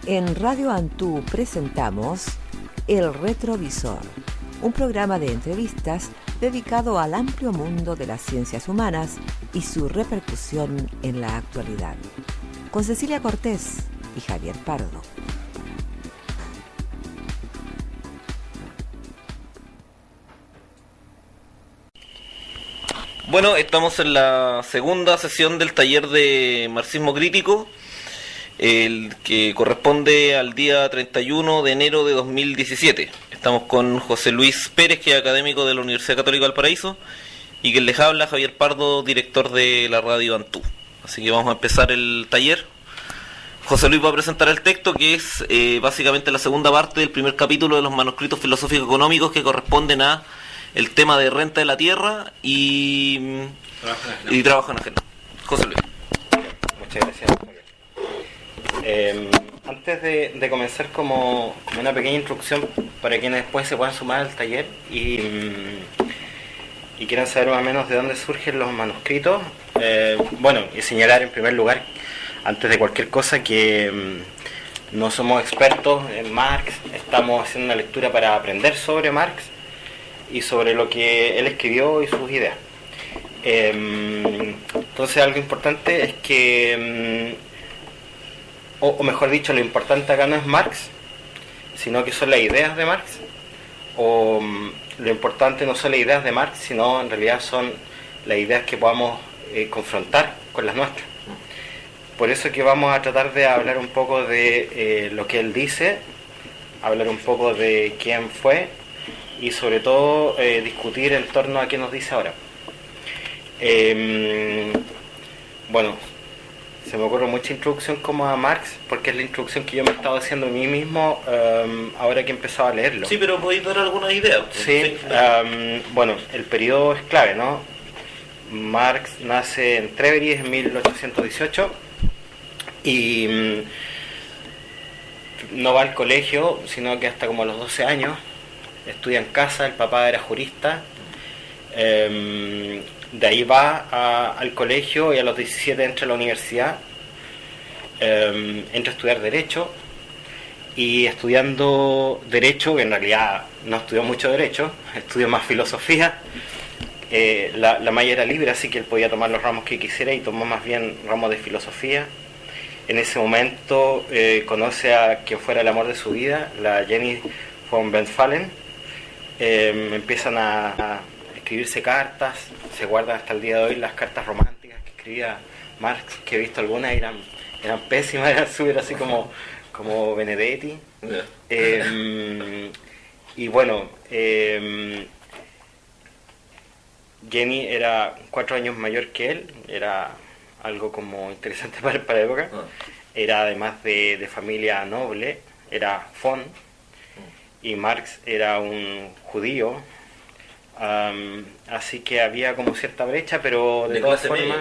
En Radio Antú presentamos El Retrovisor, un programa de entrevistas dedicado al amplio mundo de las ciencias humanas y su repercusión en la actualidad, con Cecilia Cortés y Javier Pardo. Bueno, estamos en la segunda sesión del taller de marxismo crítico, el que corresponde al día 31 de enero de 2017. Estamos con José Luis Pérez, que es académico de la Universidad Católica de Valparaíso, y quien les habla, Javier Pardo, director de la Radio Antú. Así que vamos a empezar el taller. José Luis va a presentar el texto, que es básicamente la segunda parte del primer capítulo de los manuscritos filosóficos económicos, que corresponden a el tema de renta de la tierra y trabajo en ajeno. José Luis. Muchas gracias. Antes de comenzar, como una pequeña introducción para quienes después se puedan sumar al taller y quieran saber más o menos de dónde surgen los manuscritos, y señalar en primer lugar, antes de cualquier cosa, que no somos expertos en Marx, estamos haciendo una lectura para aprender sobre Marx y sobre lo que él escribió y sus ideas. Entonces, algo importante es que, o mejor dicho, lo importante acá no es Marx, sino que son las ideas de Marx, o lo importante no son las ideas de Marx, sino en realidad son las ideas que podamos confrontar con las nuestras. Por eso que vamos a tratar de hablar un poco de lo que él dice, hablar un poco de quién fue, y sobre todo discutir en torno a qué nos dice ahora. Se me ocurre mucha introducción como a Marx, porque es la introducción que yo me he estado haciendo a mí mismo ahora que he empezado a leerlo. Sí, pero podéis dar algunas ideas. Sí, el periodo es clave, ¿no? Marx nace en Trèveris en 1818 y no va al colegio, sino que hasta como a los 12 años estudia en casa. El papá era jurista, de ahí va al colegio y a los 17 entra a la universidad, entra a estudiar Derecho, y estudiando Derecho, que en realidad no estudió mucho Derecho, estudió más Filosofía. La malla era libre, así que él podía tomar los ramos que quisiera, y tomó más bien ramos de Filosofía. En ese momento conoce a quien fuera el amor de su vida, la Jenny von Westphalen. Empiezan a escribirse cartas, se guardan hasta el día de hoy las cartas románticas que escribía Marx, que he visto algunas, eran pésimas, eran súper así como Benedetti. Jenny era 4 años mayor que él, era algo como interesante para la época. Era además de familia noble, era von, y Marx era un judío, así que había como cierta brecha, pero de todas formas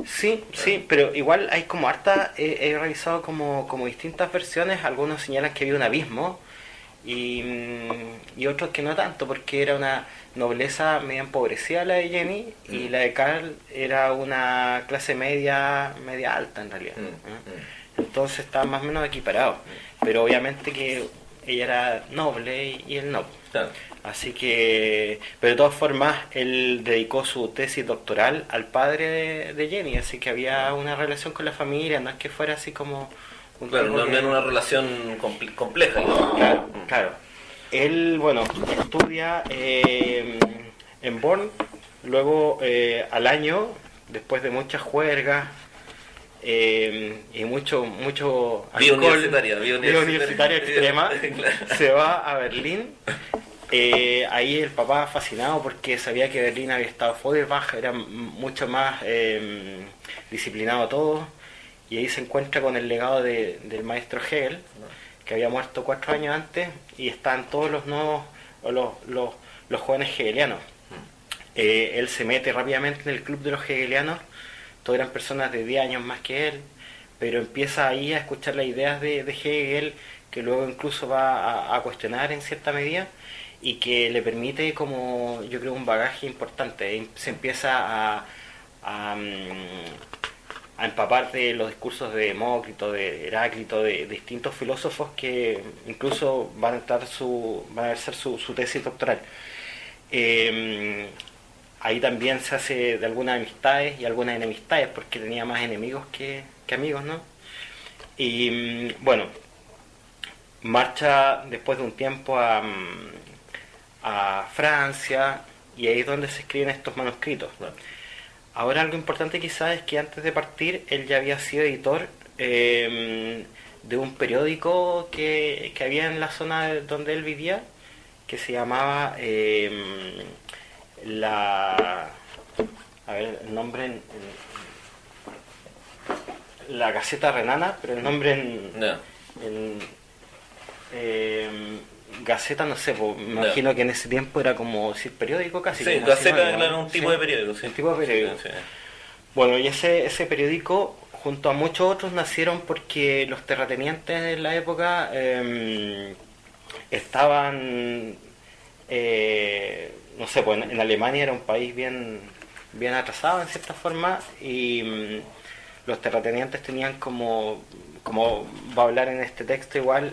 sí, pero igual hay como harta, he revisado como distintas versiones. Algunos señalan que había un abismo y otros que no tanto, porque era una nobleza media empobrecida la de Jenny, y la de Karl era una clase media alta en realidad. Entonces estaban más o menos equiparados, pero obviamente que ella era noble y él no. Claro. Así que, pero de todas formas, él dedicó su tesis doctoral al padre de Jenny, así que había una relación con la familia, no es que fuera así como no era una relación compleja. Claro. Él, estudia en Bonn, luego al año, después de muchas juergas y mucho alcohol, vida universitaria extrema, claro, se va a Berlín. Ahí el papá fascinado, porque sabía que Berlín había estado Feuerbach, era mucho más disciplinado todo, y ahí se encuentra con el legado del maestro Hegel, que había muerto 4 años antes, y están todos los nuevos, los jóvenes hegelianos. Él se mete rápidamente en el club de los hegelianos. Todos eran personas de 10 años más que él, pero empieza ahí a escuchar las ideas de Hegel, que luego incluso va a cuestionar en cierta medida, y que le permite, como yo creo, un bagaje importante. Se empieza a empapar de los discursos de Demócrito, de Heráclito, de distintos filósofos que incluso van a ser su tesis doctoral. Ahí también se hace de algunas amistades y algunas enemistades, porque tenía más enemigos que amigos, ¿no? Y bueno, marcha después de un tiempo a Francia, y ahí es donde se escriben estos manuscritos. Ahora, algo importante quizás es que antes de partir él ya había sido editor de un periódico que había en la zona donde él vivía, que se llamaba el nombre la Gaceta Renana, pero el nombre Gaceta, no sé, pues, me imagino que en ese tiempo era como decir periódico casi. Sí, Gaceta era un tipo de periódico. Sí. Un tipo de periódico. Sí. Bueno, y ese periódico, junto a muchos otros, nacieron porque los terratenientes en la época estaban, no sé, pues en Alemania era un país bien atrasado en cierta forma, y los terratenientes tenían como va a hablar en este texto igual,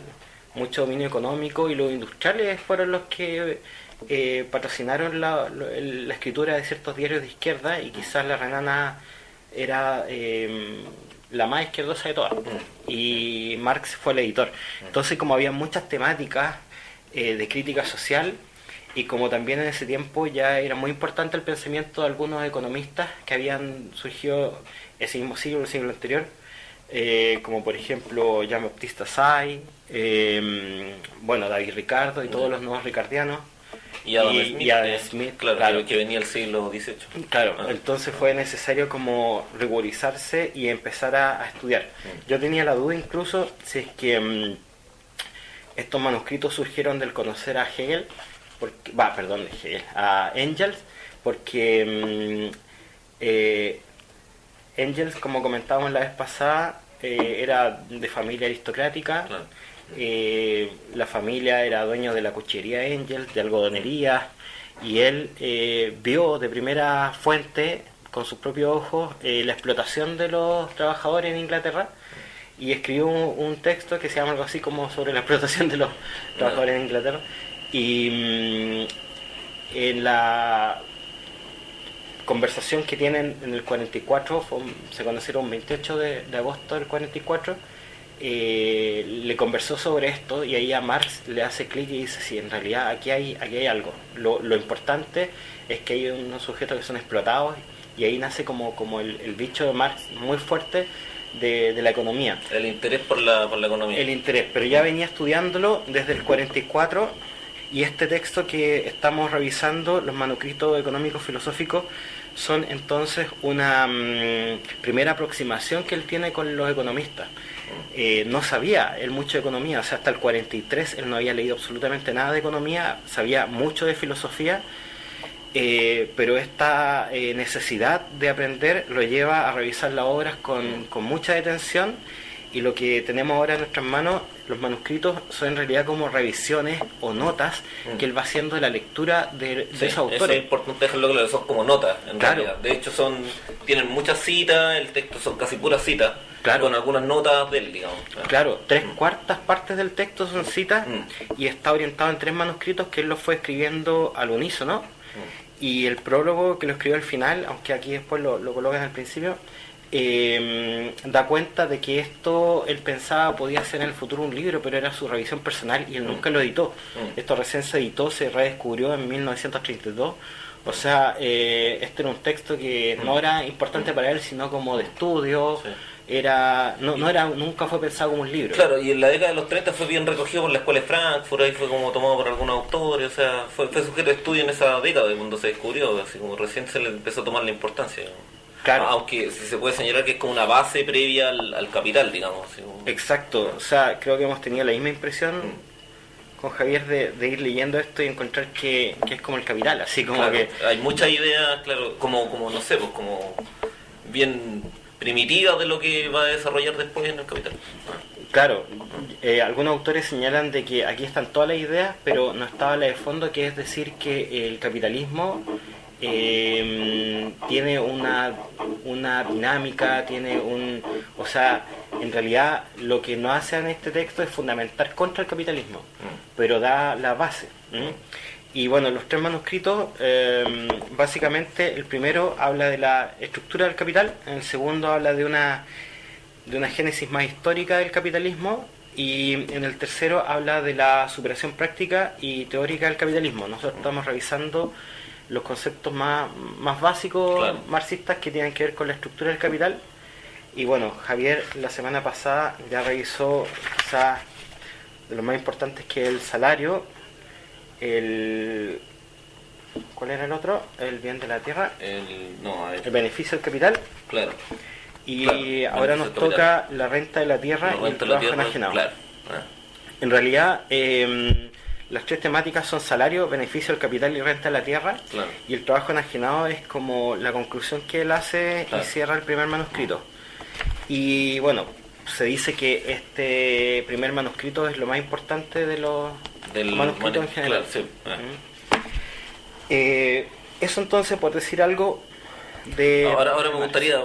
mucho dominio económico, y los industriales fueron los que patrocinaron la escritura de ciertos diarios de izquierda, y quizás la Renana era la más izquierdosa de todas, y Marx fue el editor. Entonces, como había muchas temáticas de crítica social, y como también en ese tiempo ya era muy importante el pensamiento de algunos economistas que habían surgido ese mismo siglo, el siglo anterior, como por ejemplo Jean-Baptiste Say, David Ricardo y todos los nuevos ricardianos, y Adam Smith, claro, que venía el siglo XVIII. Claro, entonces fue necesario como regularizarse y empezar a estudiar. Yo tenía la duda incluso si es que estos manuscritos surgieron del conocer a Hegel, a Engels, porque Engels, como comentábamos la vez pasada, era de familia aristocrática. Claro. La familia era dueño de la cuchillería Engels, de algodonería, y él vio de primera fuente, con sus propios ojos, la explotación de los trabajadores en Inglaterra, y escribió un texto que se llama algo así como sobre la explotación de los trabajadores en Inglaterra. Y en la conversación que tienen en el 44, se conocieron el 28 de agosto del 44, le conversó sobre esto, y ahí a Marx le hace clic y dice: sí, en realidad aquí hay algo. Lo importante es que hay unos sujetos que son explotados, y ahí nace como el bicho de Marx muy fuerte de la economía. El interés por la economía. El interés, pero ya venía estudiándolo desde el 44, y este texto que estamos revisando, los manuscritos económicos filosóficos, son entonces una primera aproximación que él tiene con los economistas. No sabía él mucho de economía, o sea, hasta el 43 él no había leído absolutamente nada de economía, sabía mucho de filosofía, pero esta necesidad de aprender lo lleva a revisar las obras con mucha detención, y lo que tenemos ahora en nuestras manos, los manuscritos, son en realidad como revisiones o notas que él va haciendo de la lectura de esos autores. Eso es importante dejarlo claro, son como notas en realidad. De hecho tienen muchas citas, el texto son casi puras citas, con algunas notas de él, digamos. Claro, 3/4 partes del texto son citas, y está orientado en 3 manuscritos que él los fue escribiendo al unísono, y el prólogo que lo escribió al final, aunque aquí después lo colocan al principio, da cuenta de que esto él pensaba podía ser en el futuro un libro, pero era su revisión personal, y él nunca lo editó. Esto recién se editó, se redescubrió en 1932. O sea, este era un texto que no era importante para él, sino como de estudio. Nunca fue pensado como un libro. Claro, y en la década de los 30 fue bien recogido por la Escuela de Frankfurt, ahí fue como tomado por algunos autores, o sea, fue sujeto de estudio en esa década cuando se descubrió, así como recién se le empezó a tomar la importancia. Claro. Aunque si se puede señalar que es como una base previa al Capital, digamos. Exacto, o sea, creo que hemos tenido la misma impresión con Javier de ir leyendo esto y encontrar que es como el Capital, así como que... Hay muchas ideas, claro, como no sé, pues como bien primitivas de lo que va a desarrollar después en el Capital. Claro, algunos autores señalan de que aquí están todas las ideas, pero no estaba la de fondo, que es decir que el capitalismo tiene una dinámica, o sea, en realidad lo que no hace en este texto es fundamentar contra el capitalismo, pero da la base. Y bueno, los tres manuscritos, básicamente el primero habla de la estructura del capital, el segundo habla de una génesis más histórica del capitalismo, y en el tercero habla de la superación práctica y teórica del capitalismo. Nosotros estamos revisando los conceptos más básicos, claro, marxistas, que tienen que ver con la estructura del capital. Y bueno, Javier la semana pasada ya revisó quizás de los más importantes, que es el salario, ¿cuál era el otro? El bien de la tierra, el beneficio del capital. Claro. Y claro, ahora nos toca la renta de la tierra y el trabajo enajenado. Claro. En realidad, las tres temáticas son salario, beneficio del capital y renta de la tierra. Claro. Y el trabajo enajenado es como la conclusión que él hace, claro, y cierra el primer manuscrito. Y bueno, se dice que este primer manuscrito es lo más importante de los manuscritos en general. Claro, sí. Eso entonces, por decir algo de... Ahora me gustaría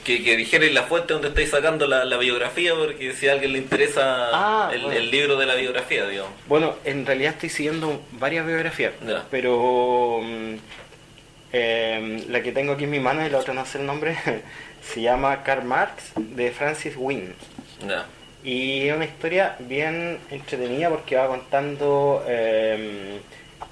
que dijerais la fuente donde estáis sacando la biografía, porque si a alguien le interesa el libro de la biografía, digamos. Bueno, en realidad estoy siguiendo varias biografías, pero la que tengo aquí en mi mano, y la otra no sé el nombre, se llama Karl Marx, de Francis Wynne. Y es una historia bien entretenida porque va contando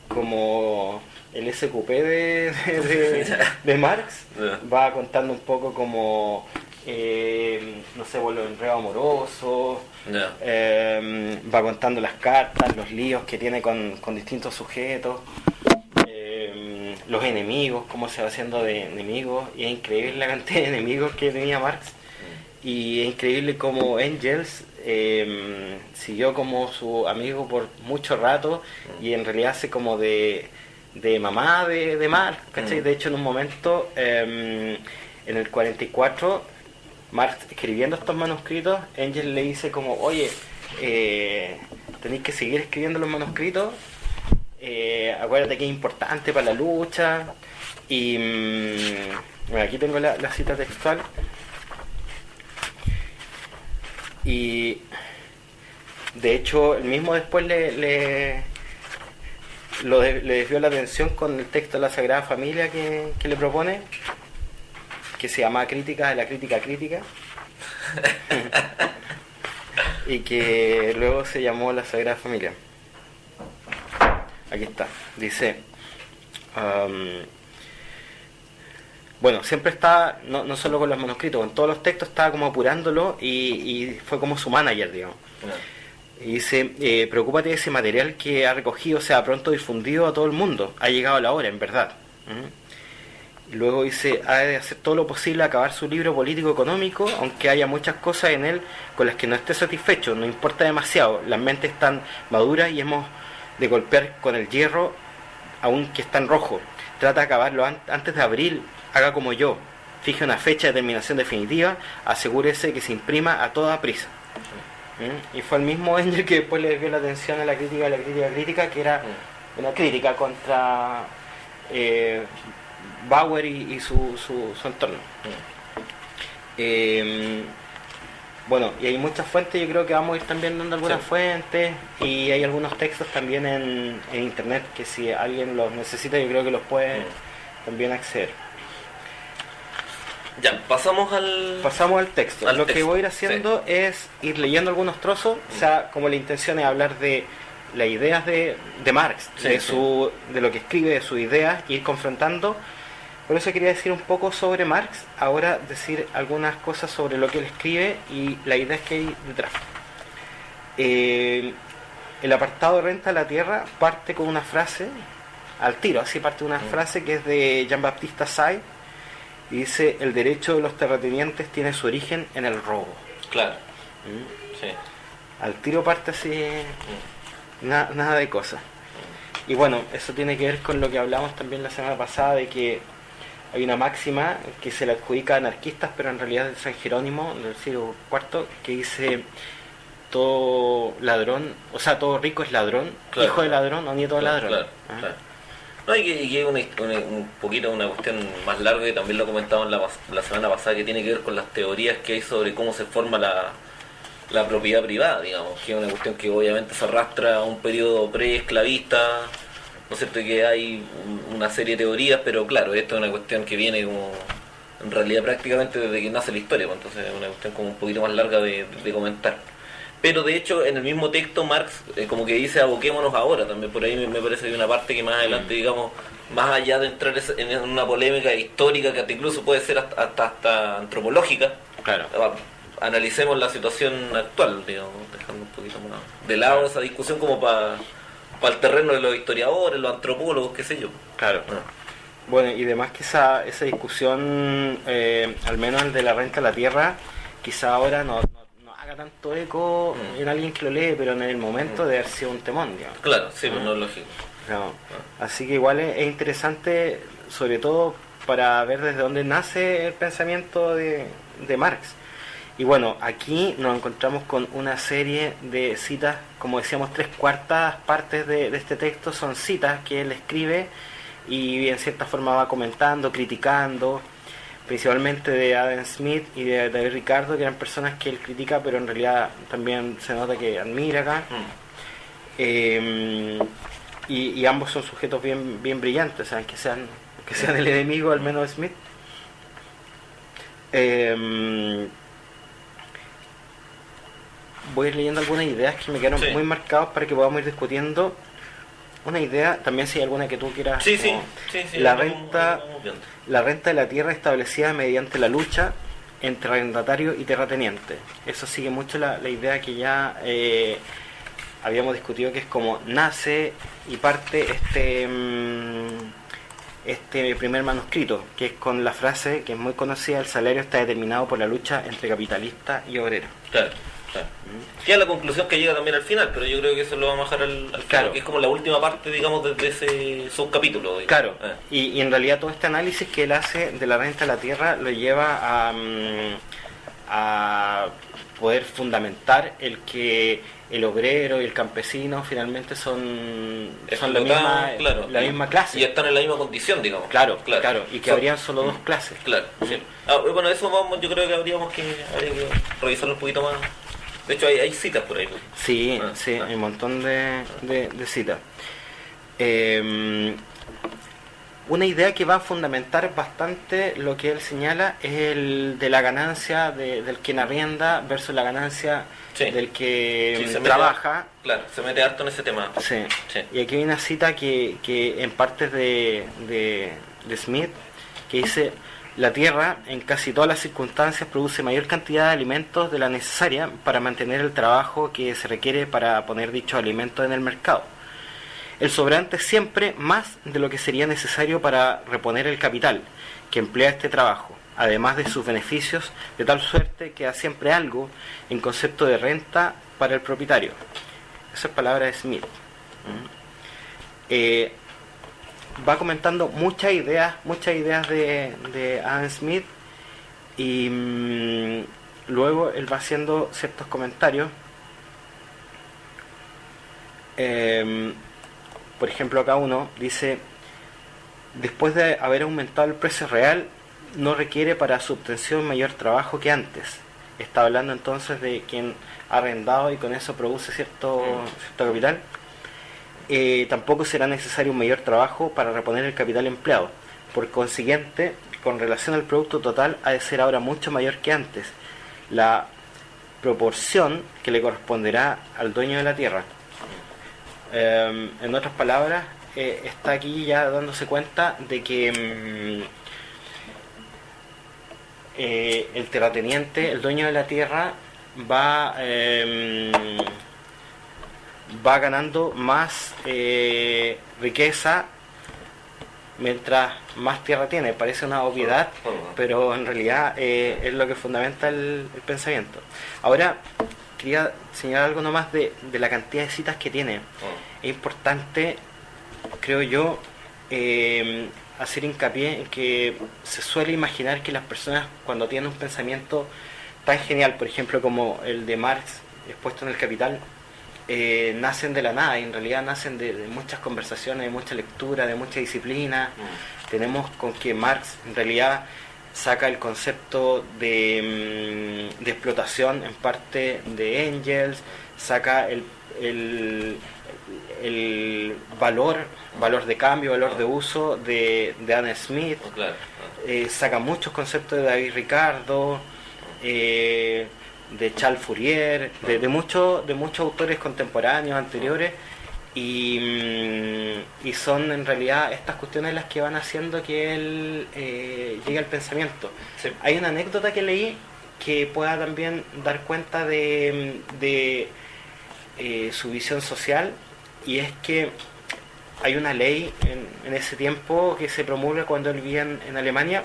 como el SQP de Marx, va contando un poco como, no sé, los enredos amorosos, va contando las cartas, los líos que tiene con distintos sujetos, los enemigos, cómo se va haciendo de enemigos, y es increíble la cantidad de enemigos que tenía Marx, y es increíble cómo Engels siguió como su amigo por mucho rato, y en realidad hace como de mamá de Marx, ¿cachai? De hecho, en un momento, en el 44, Marx, escribiendo estos manuscritos, Engels le dice como, oye, tenéis que seguir escribiendo los manuscritos, acuérdate que es importante para la lucha. Y bueno, aquí tengo la cita textual. Y de hecho, él mismo después le desvió la atención con el texto de la Sagrada Familia que le propone, que se llama Crítica de la Crítica Crítica, y que luego se llamó la Sagrada Familia. Aquí está, dice, bueno, siempre está, no solo con los manuscritos, con todos los textos estaba como apurándolo, y fue como su manager, digamos. Y dice, preocúpate de ese material que ha recogido, sea pronto difundido a todo el mundo. Ha llegado la hora, en verdad. Y luego dice, ha de hacer todo lo posible a acabar su libro político-económico, aunque haya muchas cosas en él con las que no esté satisfecho. No importa demasiado, las mentes están maduras y hemos de golpear con el hierro, aún que está en rojo. Trata de acabarlo antes de abril, haga como yo. Fije una fecha de terminación definitiva, asegúrese que se imprima a toda prisa. Y fue el mismo Engels que después le desvió la atención a la crítica de la crítica crítica, que era una crítica contra Bauer y su entorno. Bueno, y hay muchas fuentes, yo creo que vamos a ir también dando algunas fuentes, y hay algunos textos también en internet que si alguien los necesita, yo creo que los puede también acceder. Ya, pasamos al texto. Lo que voy a ir haciendo es ir leyendo algunos trozos, o sea, como la intención es hablar de las ideas de Marx, de lo que escribe, de sus ideas, e ir confrontando. Por eso quería decir un poco sobre Marx, ahora decir algunas cosas sobre lo que él escribe y las ideas que hay detrás. El apartado de renta de la tierra parte con una frase, al tiro, así parte una frase que es de Jean-Baptiste Say, y dice, el derecho de los terratenientes tiene su origen en el robo. Claro. Sí. Al tiro parte así, nada de cosas. Y bueno, eso tiene que ver con lo que hablamos también la semana pasada, de que hay una máxima que se le adjudica a anarquistas, pero en realidad es de San Jerónimo, del siglo IV, que dice, todo ladrón, o sea, todo rico es ladrón, hijo de ladrón o nieto de ladrón. Claro. No, y que un poquito una cuestión más larga, y también lo comentamos la semana pasada, que tiene que ver con las teorías que hay sobre cómo se forma la propiedad privada, digamos, que es una cuestión que obviamente se arrastra a un periodo preesclavista, ¿no es cierto? Que hay una serie de teorías, pero claro, esto es una cuestión que viene como en realidad prácticamente desde que nace la historia, pues, entonces es una cuestión como un poquito más larga de comentar. Pero de hecho en el mismo texto Marx como que dice aboquémonos ahora, también por ahí me parece que hay una parte que más adelante, digamos, más allá de entrar en una polémica histórica que hasta incluso puede ser hasta antropológica, Claro. analicemos la situación actual, digamos, dejando un poquito más de lado esa discusión como para el terreno de los historiadores, los antropólogos, qué sé yo. Claro. Ah. Bueno, y además que esa discusión, al menos el de la renta a la tierra, quizá ahora no haga tanto eco en alguien que lo lee, pero en el momento de haber sido un temón, digamos. Claro, sí, pues no es lógico. No. Así que igual es interesante, sobre todo para ver desde dónde nace el pensamiento de Marx. Y bueno, aquí nos encontramos con una serie de citas, como decíamos, 3/4 partes de este texto son citas que él escribe y en cierta forma va comentando, criticando, principalmente de Adam Smith y de David Ricardo, que eran personas que él critica, pero en realidad también se nota que admira acá. Y ambos son sujetos bien brillantes, ¿saben? Que sean el enemigo, al menos de Smith. Voy a ir leyendo algunas ideas que me quedaron muy marcadas para que podamos ir discutiendo. Una idea, también si hay alguna que tú quieras. Sí. La renta de la tierra establecida mediante la lucha entre arrendatario y terrateniente. Eso sigue mucho la idea que ya habíamos discutido, que es como nace y parte este primer manuscrito, que es con la frase que es muy conocida: el salario está determinado por la lucha entre capitalista y obrero. Claro. Que es la conclusión que llega también al final, pero yo creo que eso lo vamos a dejar al final, claro, que es como la última parte, digamos, de ese subcapítulo, digamos. Claro, y en realidad todo este análisis que él hace de la renta a la tierra lo lleva a poder fundamentar el que el obrero y el campesino finalmente son la misma clase. Y están en la misma condición, digamos. Claro, y que habrían solo dos clases. Claro, sí. Bueno, eso yo creo que habría que revisarlo un poquito más. De hecho hay citas por ahí. Sí, hay un montón de citas. Una idea que va a fundamentar bastante lo que él señala es el de la ganancia del quien arrienda versus la ganancia del que trabaja. Claro, se mete harto en ese tema. Sí. Y aquí hay una cita que en parte de Smith, que dice: la tierra en casi todas las circunstancias produce mayor cantidad de alimentos de la necesaria para mantener el trabajo que se requiere para poner dichos alimentos en el mercado. El sobrante es siempre más de lo que sería necesario para reponer el capital que emplea este trabajo, además de sus beneficios, de tal suerte que da siempre algo en concepto de renta para el propietario. Esa es palabra de Smith. Va comentando muchas ideas de Adam Smith, y luego él va haciendo ciertos comentarios. Por ejemplo, acá uno dice: después de haber aumentado el precio real, no requiere para su obtención mayor trabajo que antes. Está hablando entonces de quien ha arrendado y con eso produce cierto capital. Tampoco será necesario un mayor trabajo para reponer el capital empleado. Por consiguiente, con relación al producto total, ha de ser ahora mucho mayor que antes, la proporción que le corresponderá al dueño de la tierra. En otras palabras, está aquí ya dándose cuenta de que el terrateniente, el dueño de la tierra, va ganando más riqueza mientras más tierra tiene. Parece una obviedad, pero en realidad es lo que fundamenta el pensamiento. Ahora quería señalar algo nomás de la cantidad de citas que tiene. Es importante, creo yo, hacer hincapié en que se suele imaginar que las personas, cuando tienen un pensamiento tan genial, por ejemplo como el de Marx expuesto en El Capital, nacen de la nada, y en realidad nacen de muchas conversaciones, de mucha lectura, de mucha disciplina. Tenemos con que Marx en realidad saca el concepto de explotación en parte de Engels, saca el valor de cambio, valor de uso de Adam Smith, saca muchos conceptos de David Ricardo, de Charles Fourier, de muchos autores contemporáneos anteriores, y son en realidad estas cuestiones las que van haciendo que él llegue al pensamiento. Sí. Hay una anécdota que leí que pueda también dar cuenta de su visión social, y es que hay una ley en ese tiempo que se promulga cuando él vivía en Alemania,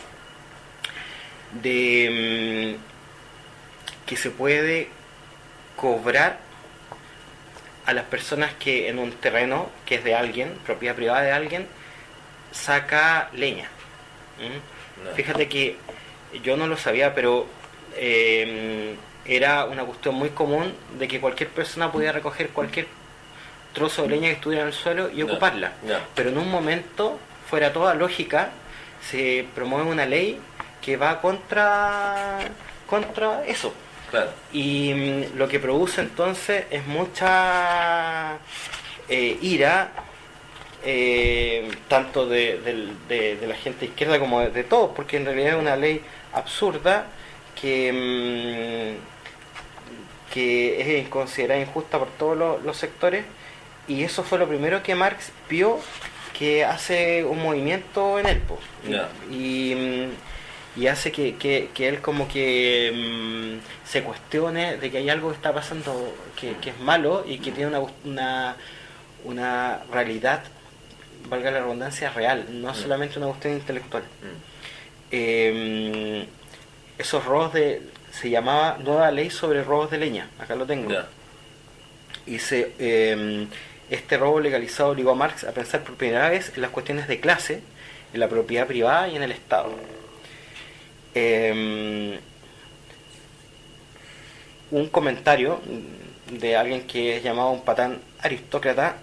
de que se puede cobrar a las personas que en un terreno que es de alguien, propiedad privada de alguien, saca leña. No. Fíjate que yo no lo sabía, pero era una cuestión muy común de que cualquier persona podía recoger cualquier trozo de leña que estuviera en el suelo y ocuparla. No. Pero en un momento, fuera toda lógica, se promueve una ley que va contra eso. Claro. Y lo que produce entonces es mucha ira, tanto de la gente izquierda como de todos, porque en realidad es una ley absurda que es considerada injusta por todos los sectores, y eso fue lo primero que Marx vio, que hace un movimiento en él, yeah. Y hace que él como que se cuestione de que hay algo que está pasando que es malo, y que tiene una realidad, valga la redundancia, real, no solamente una cuestión intelectual. Esos robos se llamaba Nueva Ley sobre Robos de Leña, acá lo tengo. Yeah. Y este robo legalizado obligó a Marx a pensar por primera vez en las cuestiones de clase, en la propiedad privada y en el Estado. Un comentario de alguien que es llamado un patán aristócrata,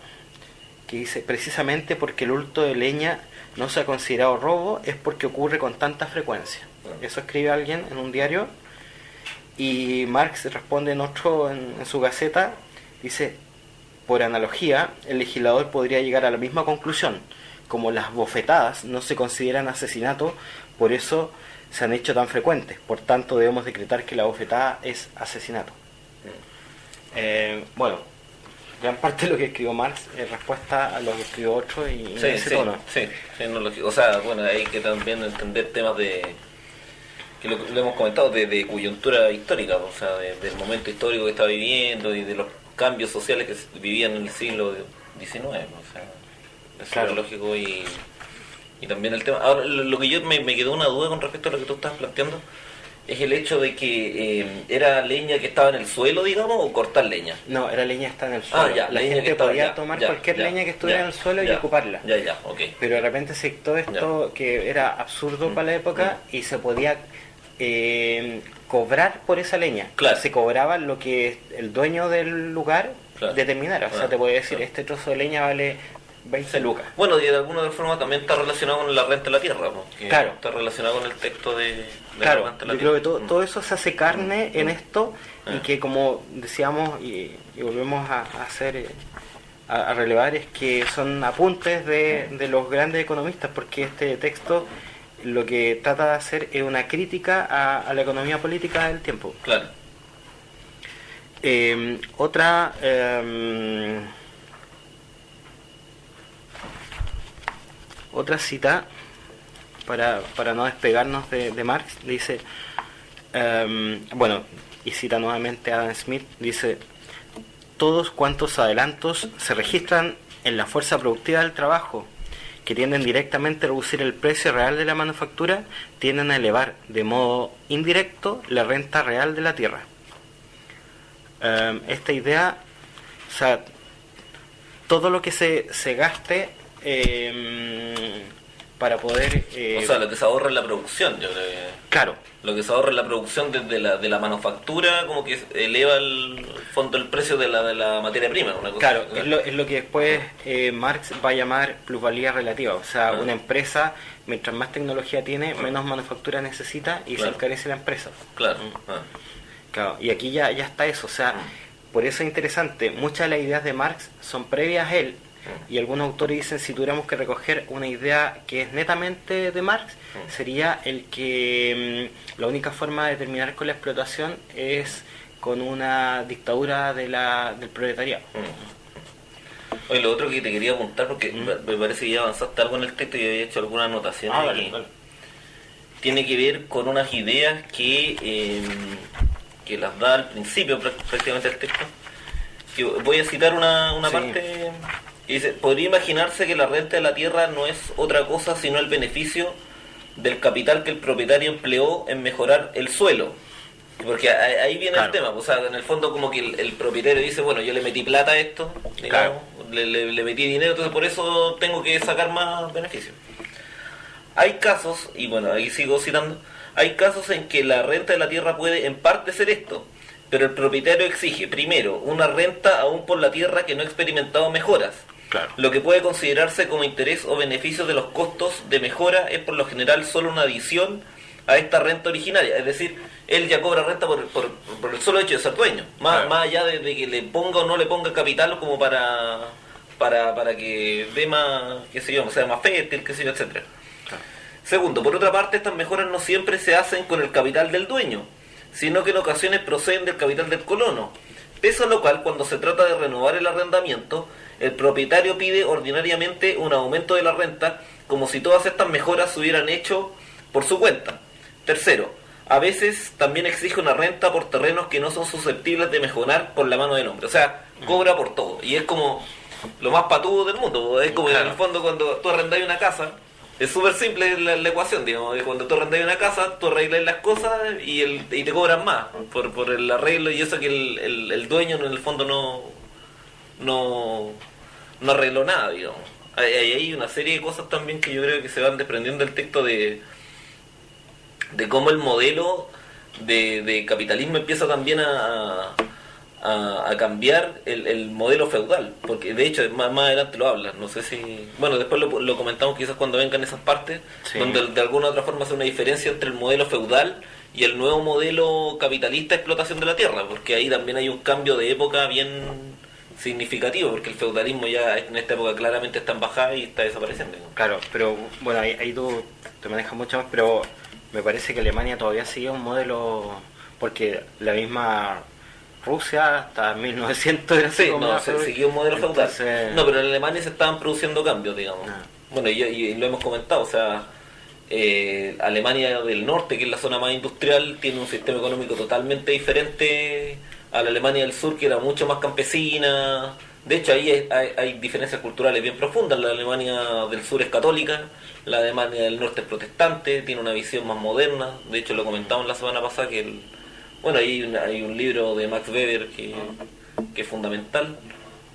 que dice: precisamente porque el hurto de leña no se ha considerado robo, es porque ocurre con tanta frecuencia. Eso escribe alguien en un diario, y Marx responde en su gaceta, dice: por analogía, el legislador podría llegar a la misma conclusión. Como las bofetadas no se consideran asesinato, por eso se han hecho tan frecuentes. Por tanto, debemos decretar que la bofetada es asesinato. Bueno, gran parte de lo que escribió Marx es respuesta a lo que escribió otro, y en ese tono. Sí, o sea, bueno, hay que también entender temas que lo hemos comentado, de coyuntura histórica, o sea, del momento histórico que está viviendo y de los cambios sociales que se vivían en el siglo XIX, o sea, es claro. Lógico, y también el tema. Ahora, lo que yo me quedó una duda con respecto a lo que tú estás planteando es el hecho de que era leña que estaba en el suelo, digamos, o cortar leña. No, era leña que estaba en el suelo. La gente podía tomar cualquier leña que estuviera en el suelo y ocuparla. Okay. Pero de repente se dictó esto que era absurdo para la época, y se podía cobrar por esa leña. Claro. Se cobraba lo que el dueño del lugar determinara. O sea, te puede decir, este trozo de leña vale 20 lucas. Bueno, y de alguna forma también está relacionado con la renta de la tierra, ¿no? Claro. Está relacionado con el texto de la renta de la tierra. Yo creo que todo eso se hace carne en esto, y que, como decíamos y volvemos a hacer, a relevar, es que son apuntes de los grandes economistas, porque este texto lo que trata de hacer es una crítica a la economía política del tiempo. Claro. Otra cita, para no despegarnos de Marx, dice, y cita nuevamente a Adam Smith, dice: todos cuantos adelantos se registran en la fuerza productiva del trabajo, que tienden directamente a reducir el precio real de la manufactura, tienden a elevar de modo indirecto la renta real de la tierra. Esta idea, o sea, todo lo que se gaste para poder... o sea, lo que se ahorra en la producción, yo creo que... Claro. Lo que se ahorra en la producción desde de la manufactura, como que eleva el fondo el precio de la materia prima. Una cosa, Claro, es lo que después Marx va a llamar plusvalía relativa. O sea, una empresa, mientras más tecnología tiene, menos manufactura necesita y se encarece la empresa. Claro. Claro. Y aquí ya está eso. O sea, por eso es interesante. Muchas de las ideas de Marx son previas a él. Y algunos autores dicen, si tuviéramos que recoger una idea que es netamente de Marx, sería el que la única forma de terminar con la explotación es con una dictadura del proletariado. Oye, lo otro que te quería apuntar, porque me parece que ya avanzaste algo en el texto y había hecho algunas anotaciones aquí. Vale. Tiene que ver con unas ideas que las da al principio prácticamente el texto. Que voy a citar una parte... Y dice, podría imaginarse que la renta de la tierra no es otra cosa sino el beneficio del capital que el propietario empleó en mejorar el suelo. Porque ahí viene el tema, o sea, en el fondo como que el propietario dice, bueno, yo le metí plata a esto, digamos, le metí dinero, entonces por eso tengo que sacar más beneficio. Hay casos, y bueno, ahí sigo citando, hay casos en que la renta de la tierra puede en parte ser esto, pero el propietario exige, primero, una renta aún por la tierra que no ha experimentado mejoras. Claro. Lo que puede considerarse como interés o beneficio de los costos de mejora es por lo general solo una adición a esta renta originaria. Es decir, él ya cobra renta por el solo hecho de ser dueño. Más allá de que le ponga o no le ponga capital como para que dé más, qué sé yo, sea más fértil, qué sé yo, etcétera. Claro. Segundo, por otra parte, estas mejoras no siempre se hacen con el capital del dueño, sino que en ocasiones proceden del capital del colono. Pese a lo cual, cuando se trata de renovar el arrendamiento, el propietario pide ordinariamente un aumento de la renta, como si todas estas mejoras se hubieran hecho por su cuenta. Tercero, a veces también exige una renta por terrenos que no son susceptibles de mejorar con la mano del hombre. O sea, cobra por todo. Y es como lo más patudo del mundo. Es como en el fondo cuando tú arrendas una casa, es súper simple la ecuación, digamos. Cuando tú arrendas una casa, tú arreglas las cosas y te cobran más por el arreglo, y eso que el dueño en el fondo no arregló nada, digamos. Hay una serie de cosas también que yo creo que se van desprendiendo del texto de cómo el modelo de capitalismo empieza también a cambiar el modelo feudal, porque de hecho más adelante lo habla, no sé si... Bueno, después lo comentamos quizás cuando vengan esas partes, donde de alguna u otra forma hace una diferencia entre el modelo feudal y el nuevo modelo capitalista de explotación de la tierra, porque ahí también hay un cambio de época bien significativo, porque el feudalismo ya en esta época claramente está en bajada y está desapareciendo. Claro, pero bueno, ahí tú te manejas mucho más, pero me parece que Alemania todavía sigue un modelo, porque la misma Rusia hasta 1900 era así. Sí, no, seguía un modelo feudal. No, pero en Alemania se estaban produciendo cambios, digamos. Bueno, y lo hemos comentado, o sea, Alemania del norte, que es la zona más industrial, tiene un sistema económico totalmente diferente a la Alemania del sur, que era mucho más campesina. De hecho, ahí hay diferencias culturales bien profundas. La Alemania del sur es católica, la Alemania del norte es protestante, tiene una visión más moderna. De hecho, lo comentamos la semana pasada, que bueno, hay un libro de Max Weber que es fundamental,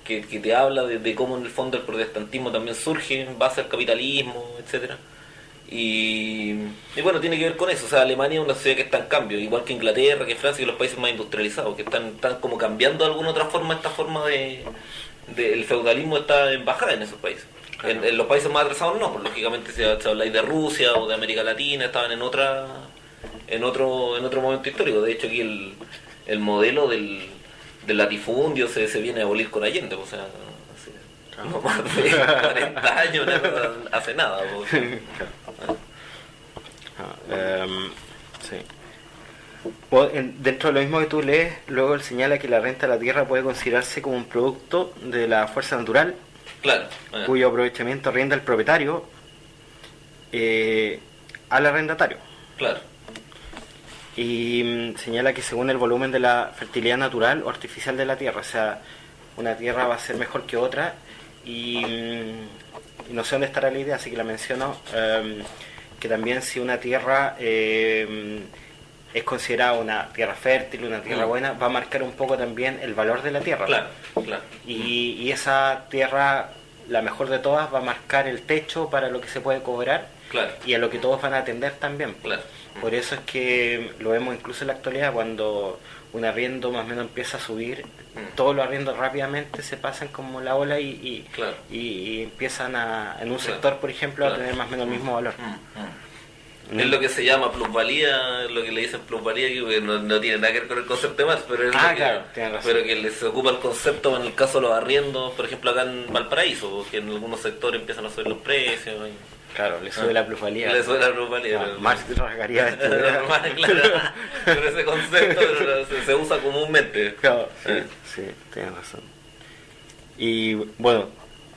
que te habla de cómo en el fondo el protestantismo también surge en base al capitalismo, etcétera. Y bueno, tiene que ver con eso. O sea, Alemania es una sociedad que está en cambio, igual que Inglaterra, que Francia, que los países más industrializados, que están como cambiando de alguna otra forma esta forma el feudalismo está en bajada en esos países. Claro. En los países más atrasados no, pues, lógicamente si habláis de Rusia o de América Latina, estaban en otro momento histórico. De hecho, aquí el modelo del latifundio se viene a abolir con Allende, o sea, no más de 40 años no hace nada. Sí. Dentro de lo mismo que tú lees, luego él señala que la renta de la tierra puede considerarse como un producto de la fuerza natural, claro, cuyo aprovechamiento arrienda el propietario al arrendatario. Claro. Y señala que según el volumen de la fertilidad natural o artificial de la tierra, o sea, una tierra va a ser mejor que otra, y no sé dónde estará la idea, así que la menciono, que también si una tierra es considerada una tierra fértil, una tierra buena, va a marcar un poco también el valor de la tierra. Claro. Y esa tierra, la mejor de todas, va a marcar el techo para lo que se puede cobrar, Claro. y a lo que todos van a atender también. Claro. Por eso es que lo vemos incluso en la actualidad, cuando un arriendo más o menos empieza a subir, todos los arriendos rápidamente se pasan como la ola Claro. y empiezan en un Claro. sector, por ejemplo, Claro. a tener más o menos el mismo valor. Es lo que se llama plusvalía, lo que le dicen plusvalía, que no tiene nada que ver con el concepto de Marx, pero es lo que, Claro, tienes razón. pero que les ocupa el concepto en el caso de los arriendos, por ejemplo acá en Valparaíso, que en algunos sectores empiezan a subir los precios. Claro, le sube la plusvalía. Le sube la plusvalía. No, Marx rasgaría esto. Normal, claro, con ese concepto pero se usa comúnmente. Claro, sí, tienes razón. Y bueno,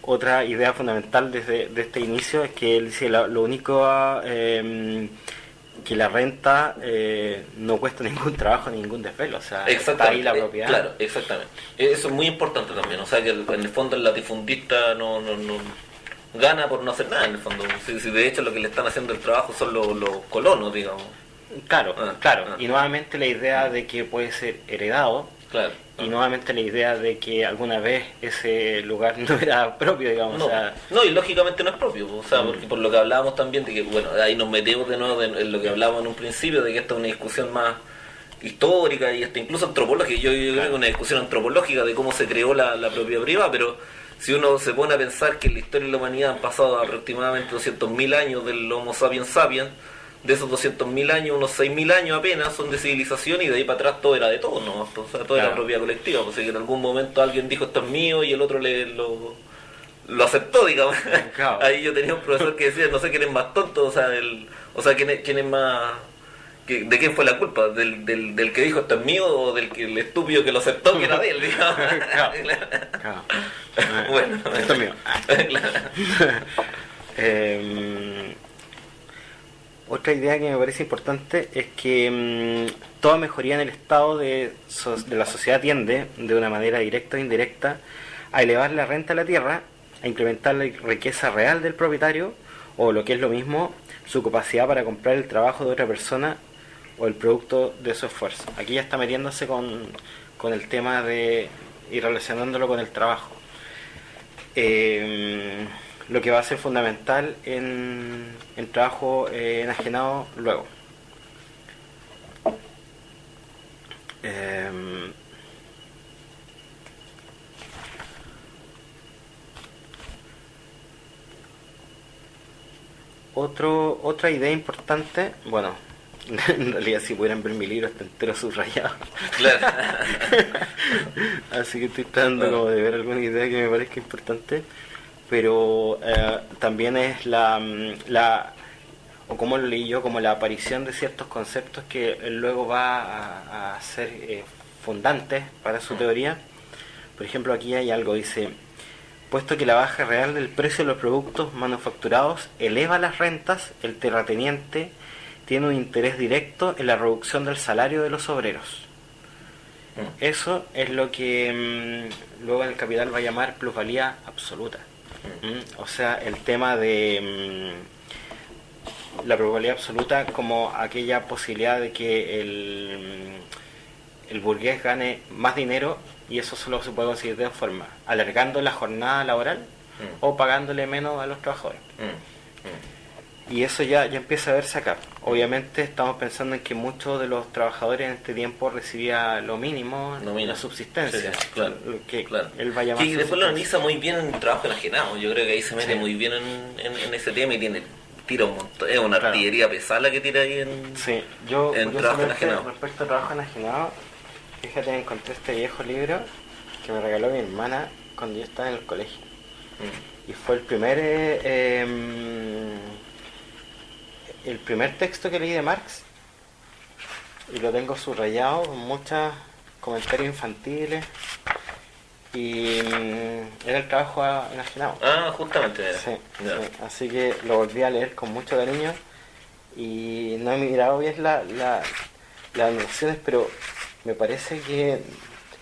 otra idea fundamental de este inicio es que él dice lo único que la renta no cuesta ningún trabajo, ningún desvelo, o sea, está ahí la propiedad. Claro, exactamente. Eso es muy importante también, o sea que en el fondo el latifundista no gana por no hacer nada en el fondo. Si de hecho lo que le están haciendo el trabajo son los colonos, digamos. Claro, y nuevamente la idea de que puede ser heredado. Claro. Y nuevamente la idea de que alguna vez ese lugar no era propio, digamos. No, o sea, no, y lógicamente no es propio, o sea, porque por lo que hablábamos también, de que, bueno, ahí nos metemos de nuevo en lo que hablábamos en un principio, de que esta es una discusión más histórica y hasta incluso antropológica. Yo creo que es una discusión antropológica de cómo se creó la propiedad privada, pero si uno se pone a pensar que en la historia de la humanidad han pasado aproximadamente 200.000 años del Homo sapiens sapiens, de esos 200.000 años, unos 6.000 años apenas son de civilización y de ahí para atrás todo era de todos, ¿no? O sea, todo era propiedad colectiva, o sea que en algún momento alguien dijo esto es mío y el otro lo aceptó, digamos. Claro. Ahí yo tenía un profesor que decía, no sé quién es más tonto, o sea quién es más... ¿De quién fue la culpa? ¿Del que dijo esto es mío o del que el estúpido que lo aceptó que era de él, digamos? claro. Bueno, esto es mío. Claro. Otra idea que me parece importante es que toda mejoría en el estado de la sociedad tiende, de una manera directa o indirecta, a elevar la renta de la tierra, a incrementar la riqueza real del propietario, o lo que es lo mismo, su capacidad para comprar el trabajo de otra persona o el producto de su esfuerzo. Aquí ya está metiéndose con el tema y relacionándolo con el trabajo. Lo que va a ser fundamental en trabajo enajenado luego. Otra idea importante, bueno, en realidad si pudieran ver mi libro está entero subrayado. Claro. Así que estoy tratando como de ver alguna idea que me parezca importante. Pero también es o como lo leí yo, como la aparición de ciertos conceptos que él luego va a ser fundantes para su teoría. Por ejemplo, aquí hay algo, dice: puesto que la baja real del precio de los productos manufacturados eleva las rentas, el terrateniente tiene un interés directo en la reducción del salario de los obreros. Eso es lo que luego el capital va a llamar plusvalía absoluta. O sea, el tema de la probabilidad absoluta como aquella posibilidad de que el burgués gane más dinero, y eso solo se puede conseguir de dos formas: alargando la jornada laboral o pagándole menos a los trabajadores. Y eso ya empieza a verse acá. Obviamente estamos pensando en que muchos de los trabajadores en este tiempo recibían lo mínimo, la subsistencia. Sí, claro, que claro. él va a llamar que después lo analiza muy bien en el trabajo enajenado. Yo creo que ahí se mete muy bien en ese tema y tira un montón. Es una artillería pesada la que tira ahí en trabajo enajenado. Respecto al trabajo enajenado, fíjate, encontré este viejo libro que me regaló mi hermana cuando yo estaba en el colegio. Y fue el primer texto que leí de Marx, y lo tengo subrayado con muchos comentarios infantiles, y era el trabajo enajenado. Justamente era. Sí, así que lo volví a leer con mucho cariño y no he mirado bien las anotaciones, pero me parece que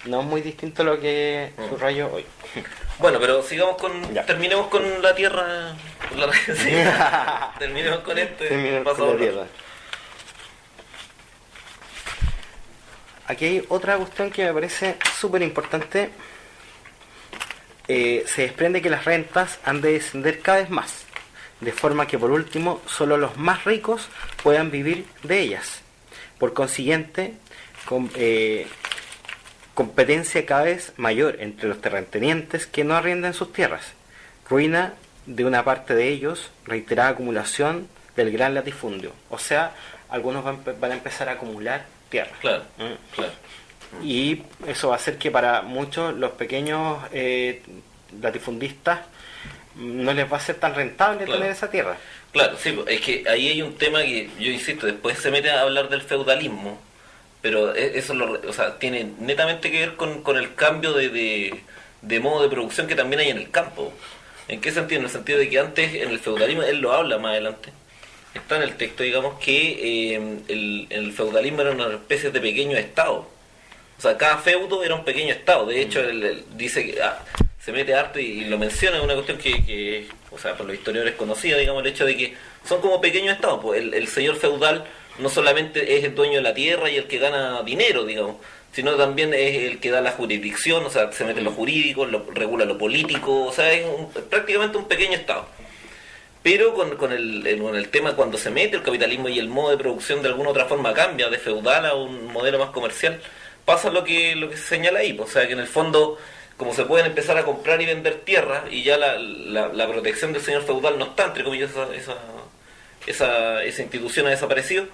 no es muy distinto a lo que subrayo hoy. Bueno, pero sigamos terminemos con la tierra. Terminemos con la tierra. Aquí hay otra cuestión que me parece súper importante. Se desprende que las rentas han de descender cada vez más. de forma que por último solo los más ricos puedan vivir de ellas. Por consiguiente, competencia cada vez mayor entre los terratenientes que no arriendan sus tierras, ruina de una parte de ellos, reiterada acumulación del gran latifundio. O sea, algunos van a empezar a acumular tierra. Claro, claro. Y eso va a hacer que para muchos, los pequeños latifundistas, no les va a ser tan rentable Claro. tener esa tierra. Claro, sí, es que ahí hay un tema que yo insisto, después se mete a hablar del feudalismo, pero eso o sea, tiene netamente que ver con el cambio de modo de producción que también hay en el campo. ¿En qué sentido? En el sentido de que antes, en el feudalismo, él lo habla más adelante, está en el texto, digamos, que el feudalismo era una especie de pequeño estado. O sea, cada feudo era un pequeño estado. De hecho, él dice que se mete harto y lo menciona, es una cuestión que, o sea, por los historiadores conocida, digamos, el hecho de que son como pequeños estados. Pues el señor feudal no solamente es el dueño de la tierra y el que gana dinero, digamos, sino también es el que da la jurisdicción, o sea, se mete en lo jurídico, regula lo político, o sea, es prácticamente un pequeño estado. Pero con el tema, cuando se mete el capitalismo y el modo de producción de alguna otra forma cambia de feudal a un modelo más comercial, pasa lo que se señala ahí, pues, o sea, que en el fondo, como se pueden empezar a comprar y vender tierras y ya la protección del señor feudal no está, entre comillas, esa institución ha desaparecido,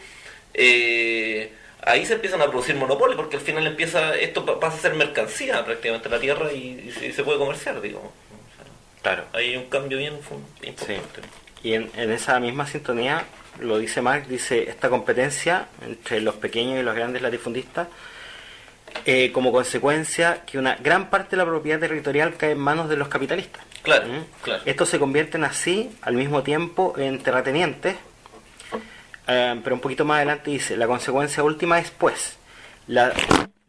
ahí se empiezan a producir monopolios, porque al final esto pasa a ser mercancía prácticamente la tierra y se puede comerciar, digamos. O sea, Claro. hay un cambio bien importante. Sí. Y en esa misma sintonía, lo dice Marx, dice, esta competencia entre los pequeños y los grandes latifundistas, como consecuencia que una gran parte de la propiedad territorial cae en manos de los capitalistas. Claro, ¿Mm? claro. Estos se convierten así, al mismo tiempo, en terratenientes, pero un poquito más adelante dice, la consecuencia última es, pues, la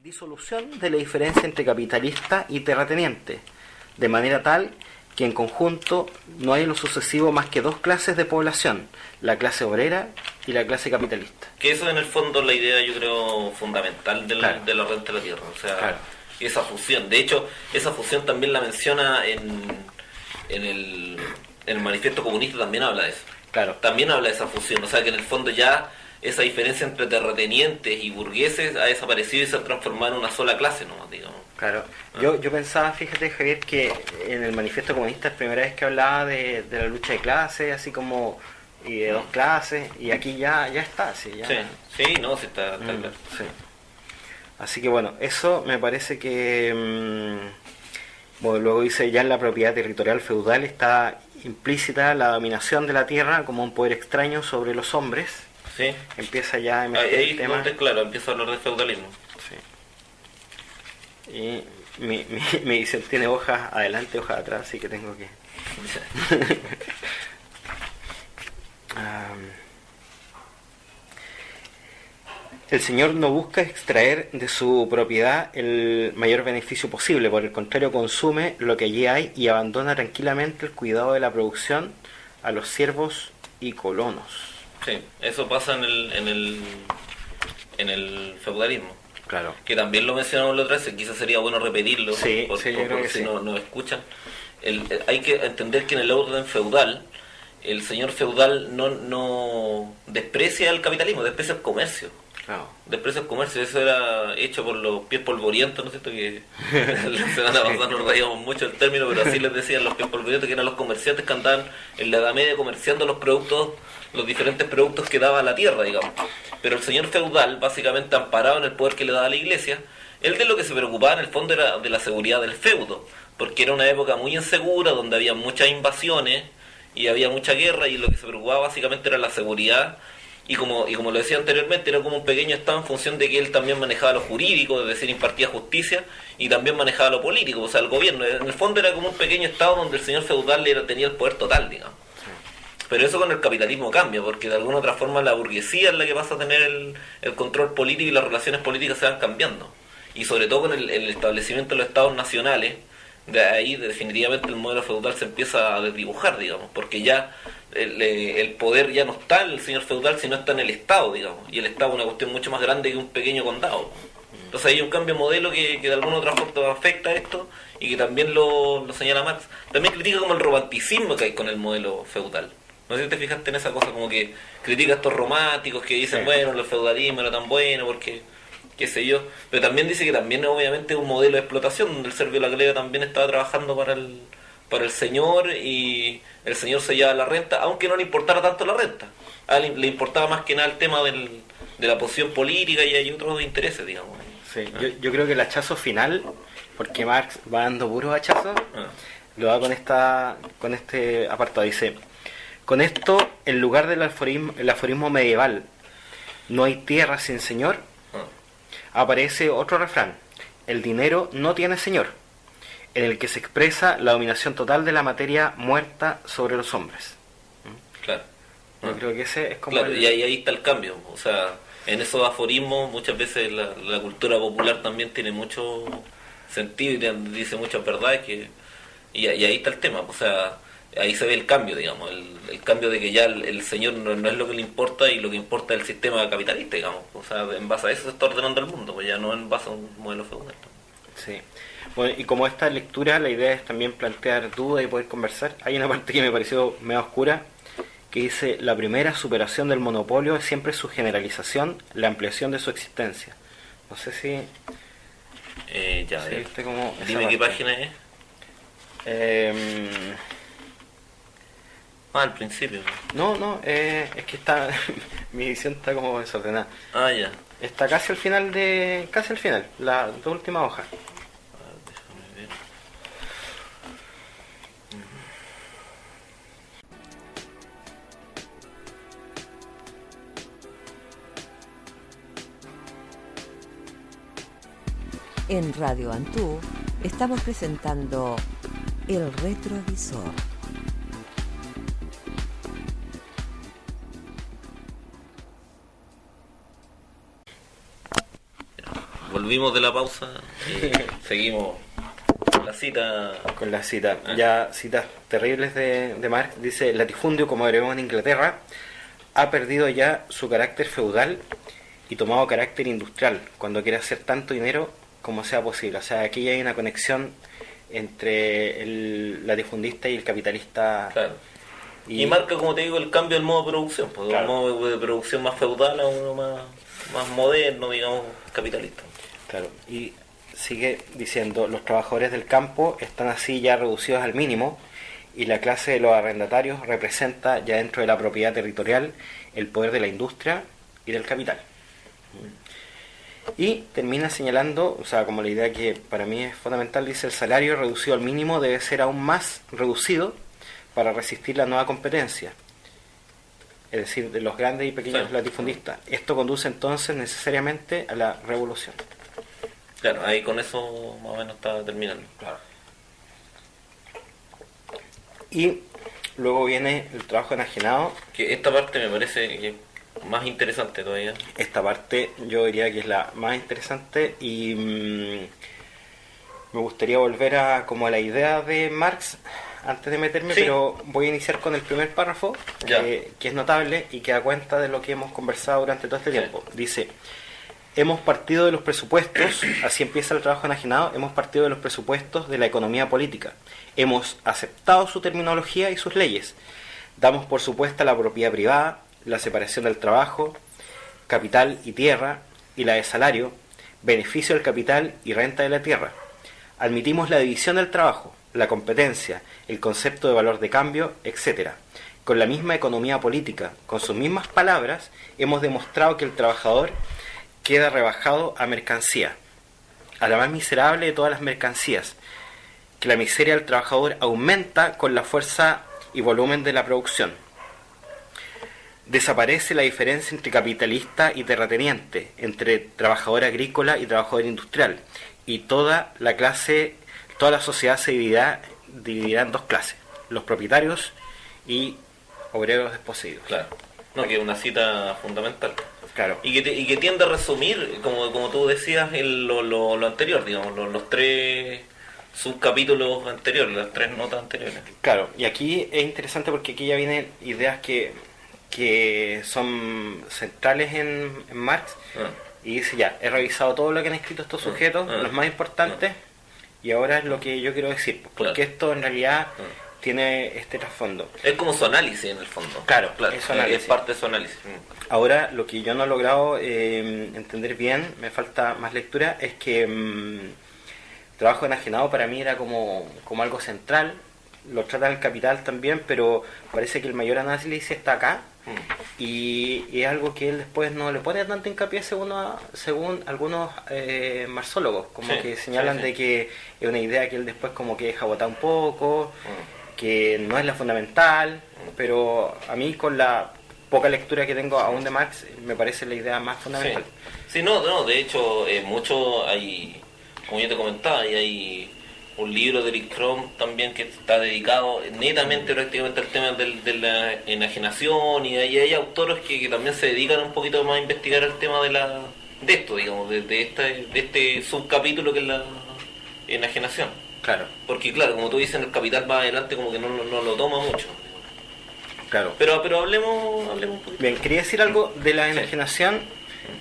disolución de la diferencia entre capitalista y terrateniente, de manera tal que en conjunto no hay en lo sucesivo más que dos clases de población, la clase obrera y la clase capitalista. Que eso en el fondo es la idea, yo creo, fundamental Claro. de la renta de la tierra, o sea, Claro. esa fusión. De hecho, esa fusión también la menciona en el manifiesto comunista, también habla de eso. Claro. También habla de esa fusión, o sea que en el fondo ya esa diferencia entre terratenientes y burgueses ha desaparecido y se ha transformado en una sola clase, ¿no? Digamos. Claro, yo pensaba, fíjate Javier, que en el manifiesto comunista es la primera vez que hablaba de la lucha de clases, así como y de dos clases, y aquí ya está, sí, ya. Sí, no, sí está claro. Sí. Así que bueno, eso me parece que bueno, luego dice, ya en la propiedad territorial feudal está implícita la dominación de la tierra como un poder extraño sobre los hombres. Sí. Empieza ya a emerger Ahí el tema. donde, claro, empieza a hablar de feudalismo. Sí. Y mi edición tiene hojas adelante, hojas atrás, así que tengo que... El señor no busca extraer de su propiedad el mayor beneficio posible, por el contrario consume lo que allí hay y abandona tranquilamente el cuidado de la producción a los siervos y colonos. Sí, eso pasa en el feudalismo. Claro. Que también lo mencionamos la otra vez, quizás sería bueno repetirlo, Sí, por yo creo que si sí. no escuchan. Hay que entender que en el orden feudal, el señor feudal no desprecia el capitalismo, desprecia el comercio. Claro. Desprecia el comercio, eso era hecho por los pies polvorientos, ¿no es cierto? Que la semana pasada nos reíamos mucho el término, pero así les decían los pies polvorientos, que eran los comerciantes que andaban en la Edad Media comerciando los diferentes productos que daba la tierra, digamos. Pero el señor feudal, básicamente amparado en el poder que le daba la iglesia, él de lo que se preocupaba en el fondo era de la seguridad del feudo, porque era una época muy insegura, donde había muchas invasiones y había mucha guerra, y lo que se preocupaba básicamente era la seguridad. Y como lo decía anteriormente, era como un pequeño estado en función de que él también manejaba lo jurídico, es decir, impartía justicia, y también manejaba lo político, o sea, el gobierno. En el fondo era como un pequeño estado donde el señor feudal tenía el poder total, digamos. Pero eso con el capitalismo cambia, porque de alguna otra forma la burguesía es la que pasa a tener el control político y las relaciones políticas se van cambiando. Y sobre todo con el establecimiento de los estados nacionales, de ahí definitivamente el modelo feudal se empieza a desdibujar, digamos, porque ya el poder ya no está en el señor feudal, sino está en el Estado, digamos, y el Estado es una cuestión mucho más grande que un pequeño condado. Entonces hay un cambio de modelo que de alguna otra forma afecta a esto, y que también lo señala Marx. También critica como el romanticismo que hay con el modelo feudal. No sé si te fijaste en esa cosa, como que critica a estos románticos que dicen, Sí. bueno, el feudalismo era tan bueno porque, qué sé yo. Pero también dice que también obviamente es un modelo de explotación, donde el Servio La Calera también estaba trabajando para el señor y el señor se llevaba la renta, aunque no le importara tanto la renta. A él le importaba más que nada el tema de la posición política y hay otros intereses, digamos. Sí, yo creo que el hachazo final, porque Marx va dando puros hachazos, lo da con este apartado. Dice: con esto, en lugar del el aforismo medieval, no hay tierra sin señor, aparece otro refrán: el dinero no tiene señor, en el que se expresa la dominación total de la materia muerta sobre los hombres. Claro. Yo creo que ese es como Claro, y ahí está el cambio. O sea, en esos aforismos muchas veces la cultura popular también tiene mucho sentido y dice muchas verdades y ahí está el tema. O sea, ahí se ve el cambio, digamos, el cambio de que ya el señor no es lo que le importa y lo que importa es el sistema capitalista, digamos. O sea, en base a eso se está ordenando el mundo, pues ya no en base a un modelo feudal. Sí. Bueno, y como esta lectura, la idea es también plantear dudas y poder conversar. Hay una parte que me pareció medio oscura, que dice: la primera superación del monopolio es siempre su generalización, la ampliación de su existencia. No sé si... Ya, sí, viste como esa dime qué parte. página es. Al principio. No, es que está... mi edición está como desordenada. Ah, ya. Está casi al final casi al final, la última hoja. Déjame ver. En Radio Antú estamos presentando El Retrovisor. Volvimos de la pausa y seguimos con la cita. Con la cita, ya citas terribles de Marx. Dice: el latifundio, como veremos en Inglaterra, ha perdido ya su carácter feudal y tomado carácter industrial, cuando quiere hacer tanto dinero como sea posible. O sea, aquí hay una conexión entre el latifundista y el capitalista. Claro. Y marca, como te digo, el cambio del modo de producción, pues, Claro. de un modo de producción más feudal a uno más moderno, digamos, capitalista. Claro, y sigue diciendo: los trabajadores del campo están así ya reducidos al mínimo, y la clase de los arrendatarios representa ya dentro de la propiedad territorial el poder de la industria y del capital. Y termina señalando, o sea, como la idea que para mí es fundamental, dice: el salario reducido al mínimo debe ser aún más reducido para resistir la nueva competencia, es decir, de los grandes y pequeños Sí. latifundistas. Esto conduce entonces necesariamente a la revolución. Claro, ahí con eso más o menos está terminando. Claro. Y luego viene el trabajo enajenado. Que esta parte me parece que es más interesante todavía. Esta parte yo diría que es la más interesante y me gustaría volver a la idea de Marx antes de meterme, Sí. pero voy a iniciar con el primer párrafo, Ya. que es notable y que da cuenta de lo que hemos conversado durante todo este Sí. tiempo. Dice: hemos partido de los presupuestos, así empieza el trabajo enajenado, hemos partido de los presupuestos de la economía política. Hemos aceptado su terminología y sus leyes. Damos por supuesta la propiedad privada, la separación del trabajo, capital y tierra, y la de salario, beneficio del capital y renta de la tierra. Admitimos la división del trabajo, la competencia, el concepto de valor de cambio, etc. Con la misma economía política, con sus mismas palabras, hemos demostrado que el trabajador queda rebajado a mercancía, a la más miserable de todas las mercancías, que la miseria del trabajador aumenta con la fuerza y volumen de la producción. Desaparece la diferencia entre capitalista y terrateniente, entre trabajador agrícola y trabajador industrial, y toda la sociedad se dividirá en dos clases: los propietarios y obreros desposeídos. Claro. No, que es una cita fundamental. Claro. Y que tiende a resumir, como tú decías, lo anterior, digamos, los tres subcapítulos anteriores, las tres notas anteriores. Claro, y aquí es interesante porque aquí ya vienen ideas que son centrales en Marx, y dice: ya, he revisado todo lo que han escrito estos sujetos, los más importantes, y ahora es lo que yo quiero decir, porque Claro. esto en realidad tiene este trasfondo. Es como su análisis en el fondo. Claro, es parte de su análisis. Ahora, lo que yo no he logrado entender bien, me falta más lectura, es que trabajo enajenado para mí era como algo central. Lo trata el Capital también, pero parece que el mayor análisis está acá. Y es algo que él después no le pone tanto hincapié según algunos marxólogos, como que señalan de que es una idea que él después como que deja botar un poco, que no es la fundamental, pero a mí con la poca lectura que tengo aún de Marx me parece la idea más fundamental. Sí, no, de hecho mucho hay, como yo te comentaba, y hay un libro de Eric Fromm también que está dedicado netamente prácticamente al tema de la enajenación, y ahí hay autores que también se dedican un poquito más a investigar el tema de esto, digamos, de este subcapítulo que es la enajenación. Claro. Porque claro, como tú dices, en el Capital más adelante como que no lo toma mucho. Claro. Pero hablemos un poquito. Bien, quería decir algo de la enajenación,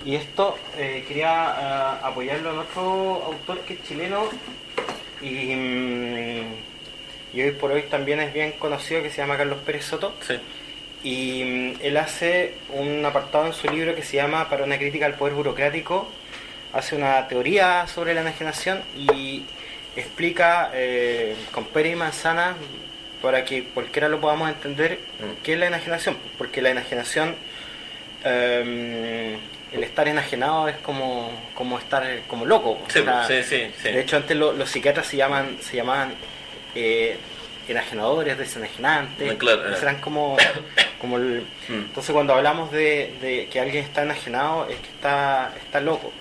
y esto quería apoyarlo en otro autor que es chileno, y hoy por hoy también es bien conocido, que se llama Carlos Pérez Soto. Sí. Y él hace un apartado en su libro que se llama Para una crítica al poder burocrático. Hace una teoría sobre la enajenación y explica con pera y manzana, para que cualquiera lo podamos entender, qué es la enajenación. Porque la enajenación, el estar enajenado es como estar como loco. Sí, o sea, sí. De hecho, antes los psiquiatras se llamaban enajenadores, desenajenantes. Claro, eran como el... Entonces, cuando hablamos de que alguien está enajenado, es que está loco.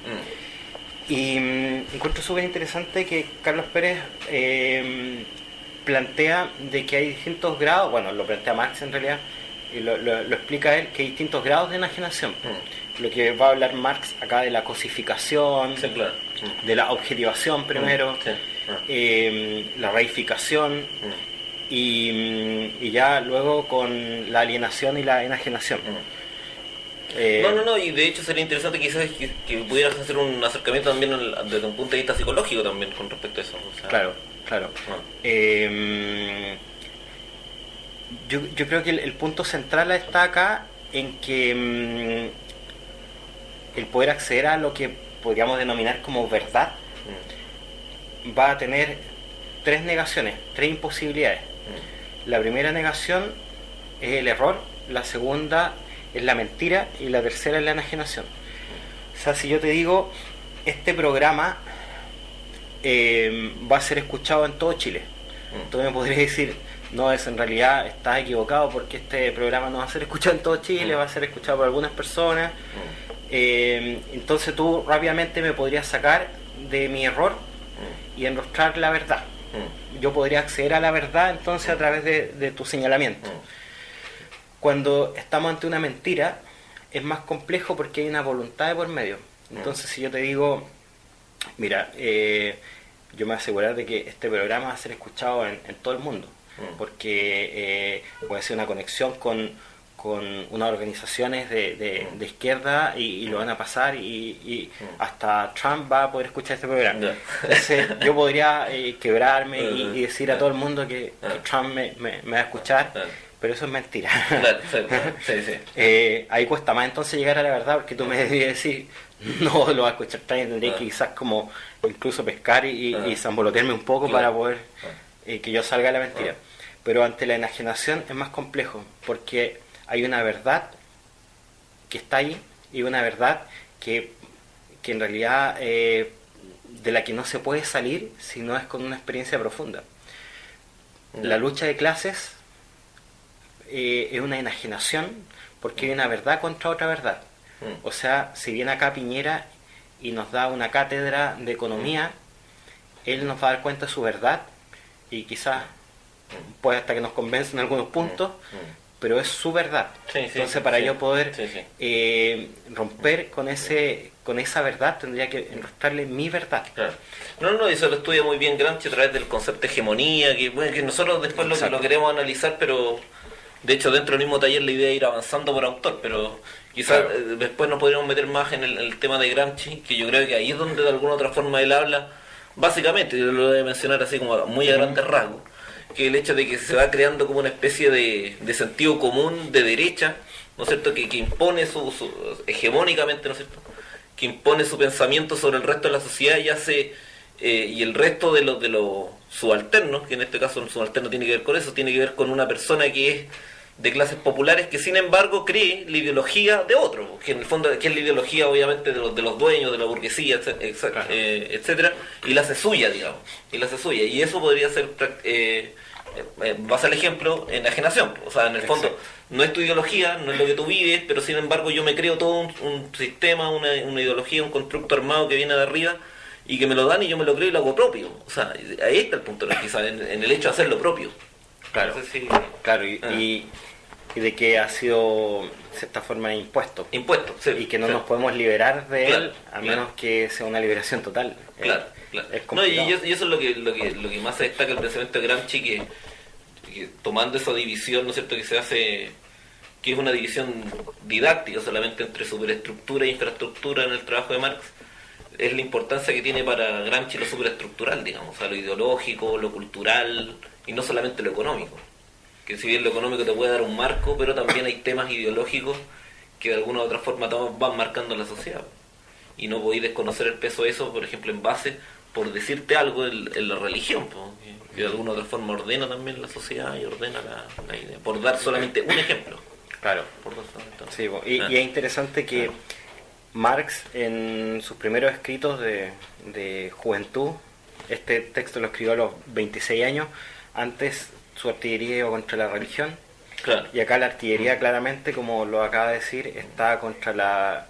Y encuentro súper interesante que Carlos Pérez plantea de que hay distintos grados, bueno, lo plantea Marx en realidad, y lo explica él, que hay distintos grados de enajenación. Lo que va a hablar Marx acá de la cosificación, de la objetivación primero, la reificación, y ya luego con la alienación y la enajenación. No, y de hecho sería interesante quizás que pudieras hacer un acercamiento también desde un punto de vista psicológico también con respecto a eso. O sea, claro. Yo creo que el punto central está acá en que el poder acceder a lo que podríamos denominar como verdad va a tener tres negaciones, tres imposibilidades. La primera negación es el error, la segunda es la mentira y la tercera es la enajenación. O sea, si yo te digo, este programa va a ser escuchado en todo Chile, tú me podrías decir, no, es en realidad estás equivocado, porque este programa no va a ser escuchado en todo Chile, va a ser escuchado por algunas personas. Entonces tú rápidamente me podrías sacar de mi error y enrostrar la verdad. Yo podría acceder a la verdad entonces a través de tu señalamiento. Cuando estamos ante una mentira es más complejo porque hay una voluntad de por medio. Entonces si yo te digo, mira, yo me voy a asegurar de que este programa va a ser escuchado en todo el mundo, porque puede ser una conexión con unas organizaciones de izquierda y lo van a pasar y hasta Trump va a poder escuchar este programa. Entonces yo podría quebrarme y decir a todo el mundo que Trump me va a escuchar, pero eso es mentira. Ahí cuesta más entonces llegar a la verdad, porque tú me deberías decir, no lo va a escuchar Trump, y tendría que quizás como incluso pescar y zambolotearme un poco para poder que yo salga de la mentira. Pero ante la enajenación es más complejo, porque hay una verdad que está ahí y una verdad que en realidad de la que no se puede salir si no es con una experiencia profunda. La lucha de clases es una enajenación porque hay una verdad contra otra verdad. O sea, si viene acá Piñera y nos da una cátedra de economía, él nos va a dar cuenta de su verdad y quizás puede hasta que nos convence en algunos puntos, pero es su verdad. Entonces para yo poder romper con esa verdad tendría que enrostrarle mi verdad. No, eso lo estudia muy bien Gramsci a través del concepto de hegemonía, que nosotros después lo queremos analizar, pero de hecho dentro del mismo taller la idea es ir avanzando por autor, pero quizás después nos podríamos meter más en el tema de Gramsci, que yo creo que ahí es donde de alguna otra forma él habla, básicamente, yo lo voy a mencionar así como muy a grandes rasgos, que es el hecho de que se va creando como una especie de sentido común de derecha, ¿no es cierto?, que impone hegemónicamente, ¿no es cierto?, que impone su pensamiento sobre el resto de la sociedad y hace y el resto de los subalternos, que en este caso el subalterno tiene que ver con eso, tiene que ver con una persona que es de clases populares, que sin embargo cree la ideología de otro, que en el fondo que es la ideología obviamente de los dueños, de la burguesía, etcétera, y la hace suya, digamos, y eso podría ser vas al ejemplo, enajenación, o sea, en el fondo no es tu ideología, no es lo que tú vives, pero sin embargo yo me creo todo un sistema, una ideología, un constructo armado que viene de arriba y que me lo dan y yo me lo creo y lo hago propio. O sea, ahí está el punto, quizás en el hecho de hacer lo propio. Claro, no sé si, claro, y de que ha sido de cierta forma impuesto, sí, y que no nos podemos liberar de él a menos claro. que sea una liberación total. Claro. Es No, y complicado. eso es lo que más se destaca el pensamiento de Gramsci, que tomando esa división, ¿no es cierto?, que se hace, que es una división didáctica solamente entre superestructura e infraestructura en el trabajo de Marx, es la importancia que tiene para Gramsci lo superestructural, digamos, o sea, lo ideológico, lo cultural y no solamente lo económico. Que si bien lo económico te puede dar un marco, pero también hay temas ideológicos que de alguna u otra forma van marcando la sociedad. Y no podéis desconocer el peso de eso, por ejemplo, en base, por decirte algo, en la religión, que de alguna u otra forma ordena también la sociedad y ordena la idea, por dar solamente un ejemplo. Claro. Por dar solamente un Sí, ejemplo. y es interesante que Marx, en sus primeros escritos de juventud, este texto lo escribió a los 26 años, antes su artillería iba contra la religión, Claro. y acá la artillería claramente, como lo acaba de decir, está contra la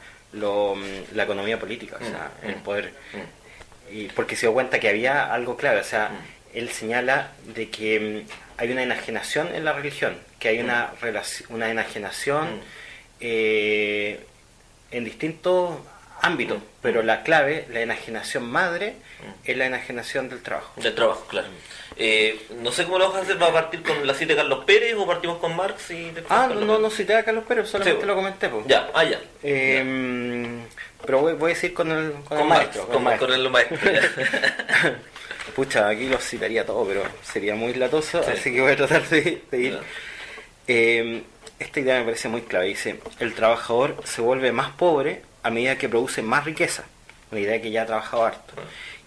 economía política, o sea, el poder. Y porque se dio cuenta que había algo claro, o sea, él señala de que hay una enajenación en la religión, que hay una enajenación en distintos ámbitos, pero la clave, la enajenación madre, es la enajenación del trabajo. Del trabajo, claro. No sé cómo lo vas a hacer, ¿va a partir con la cita de Carlos Pérez o partimos con Marx? Y No cité a Carlos Pérez, solamente Sí. lo comenté. Pues. Ya, ya. Pero voy a decir con el Con maestro. Marx, con el maestro. Ya. Pucha, aquí los citaría todo, pero sería muy latoso, Sí. así que voy a tratar de ir. Ya. Esta idea me parece muy clave. Dice, el trabajador se vuelve más pobre a medida que produce más riqueza. Una idea que ya ha trabajado harto.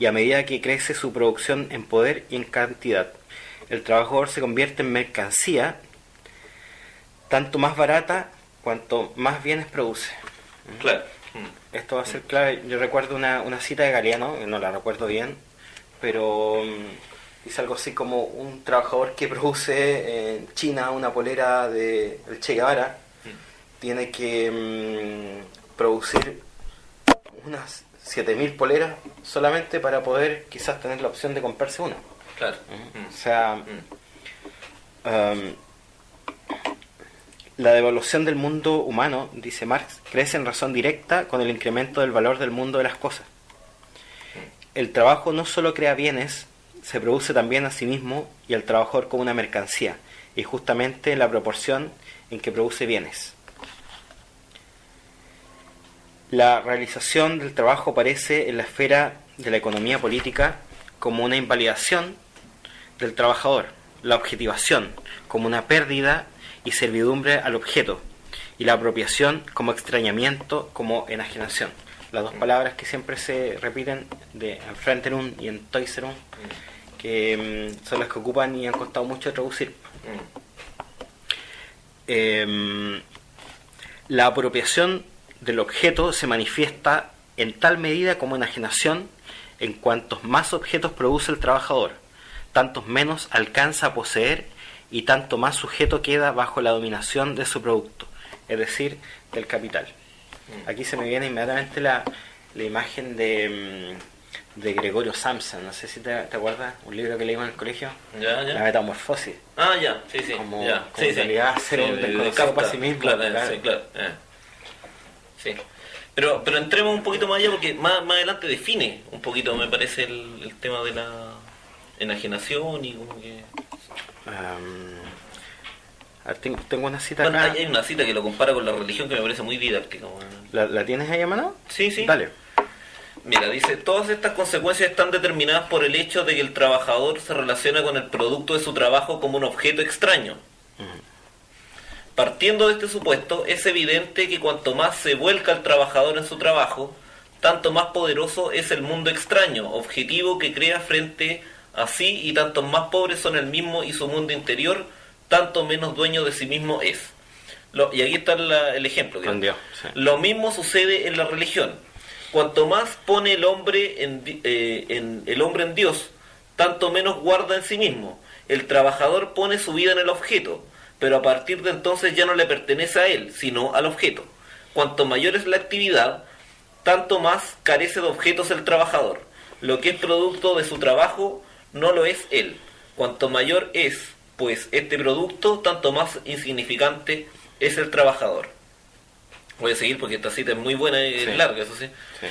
Y a medida que crece su producción en poder y en cantidad. El trabajador se convierte en mercancía tanto más barata cuanto más bienes produce. Claro. Esto va a ser clave. Yo recuerdo una cita de Galeano, no la recuerdo bien, pero dice algo así como un trabajador que produce en China una polera de el Che Guevara tiene que producir unas 7.000 poleras solamente para poder quizás tener la opción de comprarse una. Claro. O sea, la devaluación del mundo humano, dice Marx, crece en razón directa con el incremento del valor del mundo de las cosas. El trabajo no solo crea bienes, se produce también a sí mismo y al trabajador como una mercancía, y justamente en la proporción en que produce bienes. La realización del trabajo aparece en la esfera de la economía política como una invalidación del trabajador, la objetivación como una pérdida y servidumbre al objeto, y la apropiación como extrañamiento, como enajenación. Las dos palabras que siempre se repiten de Enfrenterung y Entäuserung, que son las que ocupan y han costado mucho traducir. La apropiación del objeto se manifiesta en tal medida como enajenación en cuantos más objetos produce el trabajador, tantos menos alcanza a poseer y tanto más sujeto queda bajo la dominación de su producto, es decir, del capital. Aquí se me viene inmediatamente la imagen de Gregorio Samsa, no sé si te acuerdas, un libro que leímos en el colegio, Ya. La Metamorfosis. Ya, sí. Como, Ya. como en realidad ser un desconocido para sí mismo. Claro. Sí, claro. Sí. Pero entremos un poquito más allá porque más adelante define un poquito, me parece, el tema de la enajenación y como que... Tengo una cita Bueno, acá. hay una cita que lo compara con la religión que me parece muy didáctica. Bueno. ¿La tienes ahí a mano? Sí. Dale. Mira, dice, todas estas consecuencias están determinadas por el hecho de que el trabajador se relaciona con el producto de su trabajo como un objeto extraño. Partiendo de este supuesto, es evidente que cuanto más se vuelca el trabajador en su trabajo, tanto más poderoso es el mundo extraño, objetivo que crea frente a sí, y tanto más pobres son el mismo y su mundo interior, tanto menos dueño de sí mismo es. Y aquí está el ejemplo. Dios, sí. Lo mismo sucede en la religión. Cuanto más pone el hombre el hombre en Dios, tanto menos guarda en sí mismo. El trabajador pone su vida en el objeto, pero a partir de entonces ya no le pertenece a él, sino al objeto. Cuanto mayor es la actividad, tanto más carece de objetos el trabajador. Lo que es producto de su trabajo no lo es él. Cuanto mayor es, pues, este producto, tanto más insignificante es el trabajador. Voy a seguir porque esta cita es muy buena y es larga, eso sí.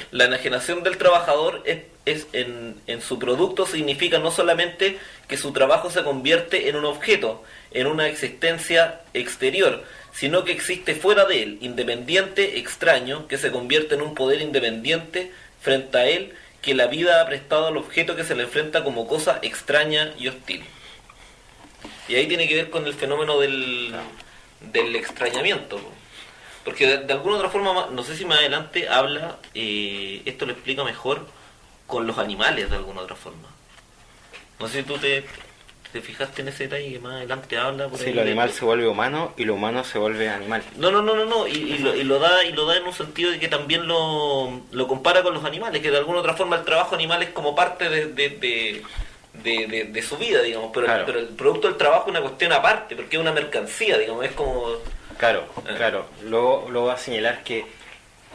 La enajenación del trabajador en su producto significa no solamente que su trabajo se convierte en un objeto, en una existencia exterior, sino que existe fuera de él, independiente, extraño, que se convierte en un poder independiente frente a él, que la vida ha prestado al objeto que se le enfrenta como cosa extraña y hostil. Y ahí tiene que ver con el fenómeno del extrañamiento. Porque de alguna otra forma, no sé si más adelante habla, esto lo explica mejor con los animales de alguna otra forma. No sé si tú te fijaste en ese detalle que más adelante habla. Por sí, lo animal se vuelve humano y lo humano se vuelve animal. No, y lo da en un sentido de que también lo compara con los animales, que de alguna otra forma el trabajo animal es como parte de su vida, digamos, pero, claro. Pero el producto del trabajo es una cuestión aparte, porque es una mercancía, digamos, es como... Claro. Luego va a señalar que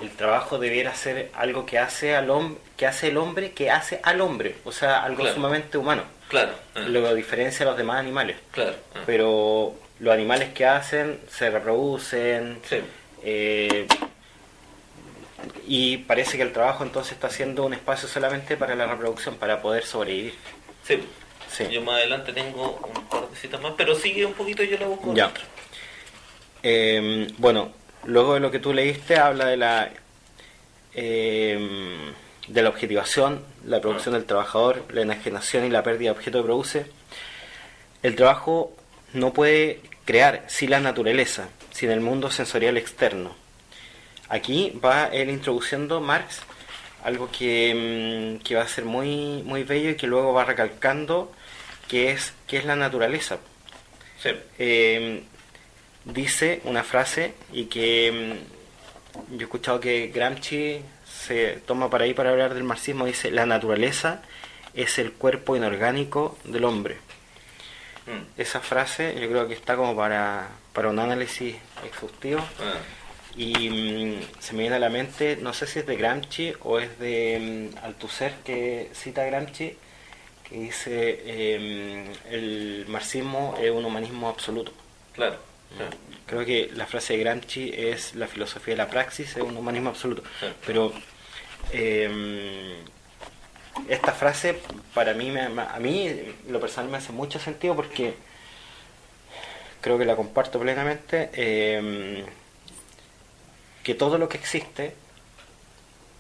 el trabajo debiera ser algo que hace el hombre que hace al hombre, o sea, algo sumamente humano. Claro. Lo diferencia a los demás animales. Claro. Pero los animales que hacen se reproducen. Sí. Y parece que el trabajo entonces está siendo un espacio solamente para la reproducción, para poder sobrevivir. Sí. Sí. Yo más adelante tengo un par de citas más, pero sigue un poquito y yo la busco. Ya. Bueno, luego de lo que tú leíste habla de la objetivación, la producción del trabajador, la enajenación y la pérdida de objeto que produce. El trabajo no puede crear sin la naturaleza, sin el mundo sensorial externo. Aquí va él introduciendo Marx algo que va a ser muy, muy bello y que luego va recalcando que es la naturaleza. Sí. Dice una frase y que yo he escuchado que Gramsci se toma para ahí para hablar del marxismo. Dice: la naturaleza es el cuerpo inorgánico del hombre. Esa frase yo creo que está como para un análisis exhaustivo. Y se me viene a la mente, no sé si es de Gramsci o es de Althusser, que cita a Gramsci, que dice el marxismo es un humanismo absoluto. Claro. Creo que la frase de Gramsci es: la filosofía de la praxis es un humanismo absoluto. Pero esta frase para mí, a mí lo personal me hace mucho sentido, porque creo que la comparto plenamente, que todo lo que existe,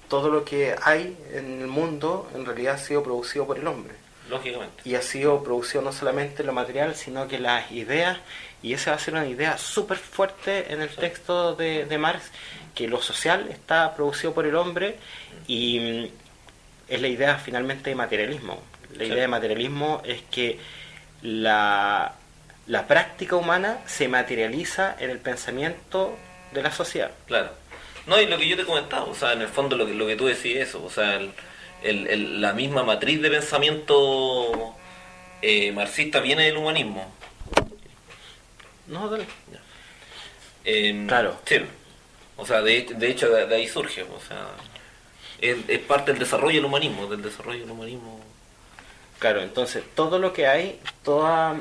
todo lo que hay en el mundo en realidad ha sido producido por el hombre. Lógicamente. Y ha sido producido no solamente lo material, sino que las ideas, y esa va a ser una idea súper fuerte en el texto de Marx, que lo social está producido por el hombre, y es la idea finalmente de materialismo. La idea de materialismo es que la práctica humana se materializa en el pensamiento de la sociedad. Claro. No, y lo que yo te comentaba, o sea, en el fondo lo que tú decís eso, o sea, la misma matriz de pensamiento marxista viene del humanismo. No, dale. Claro. Sí. O sea, de hecho de ahí surge, o sea, es parte del desarrollo del humanismo, Claro, entonces todo lo que hay, toda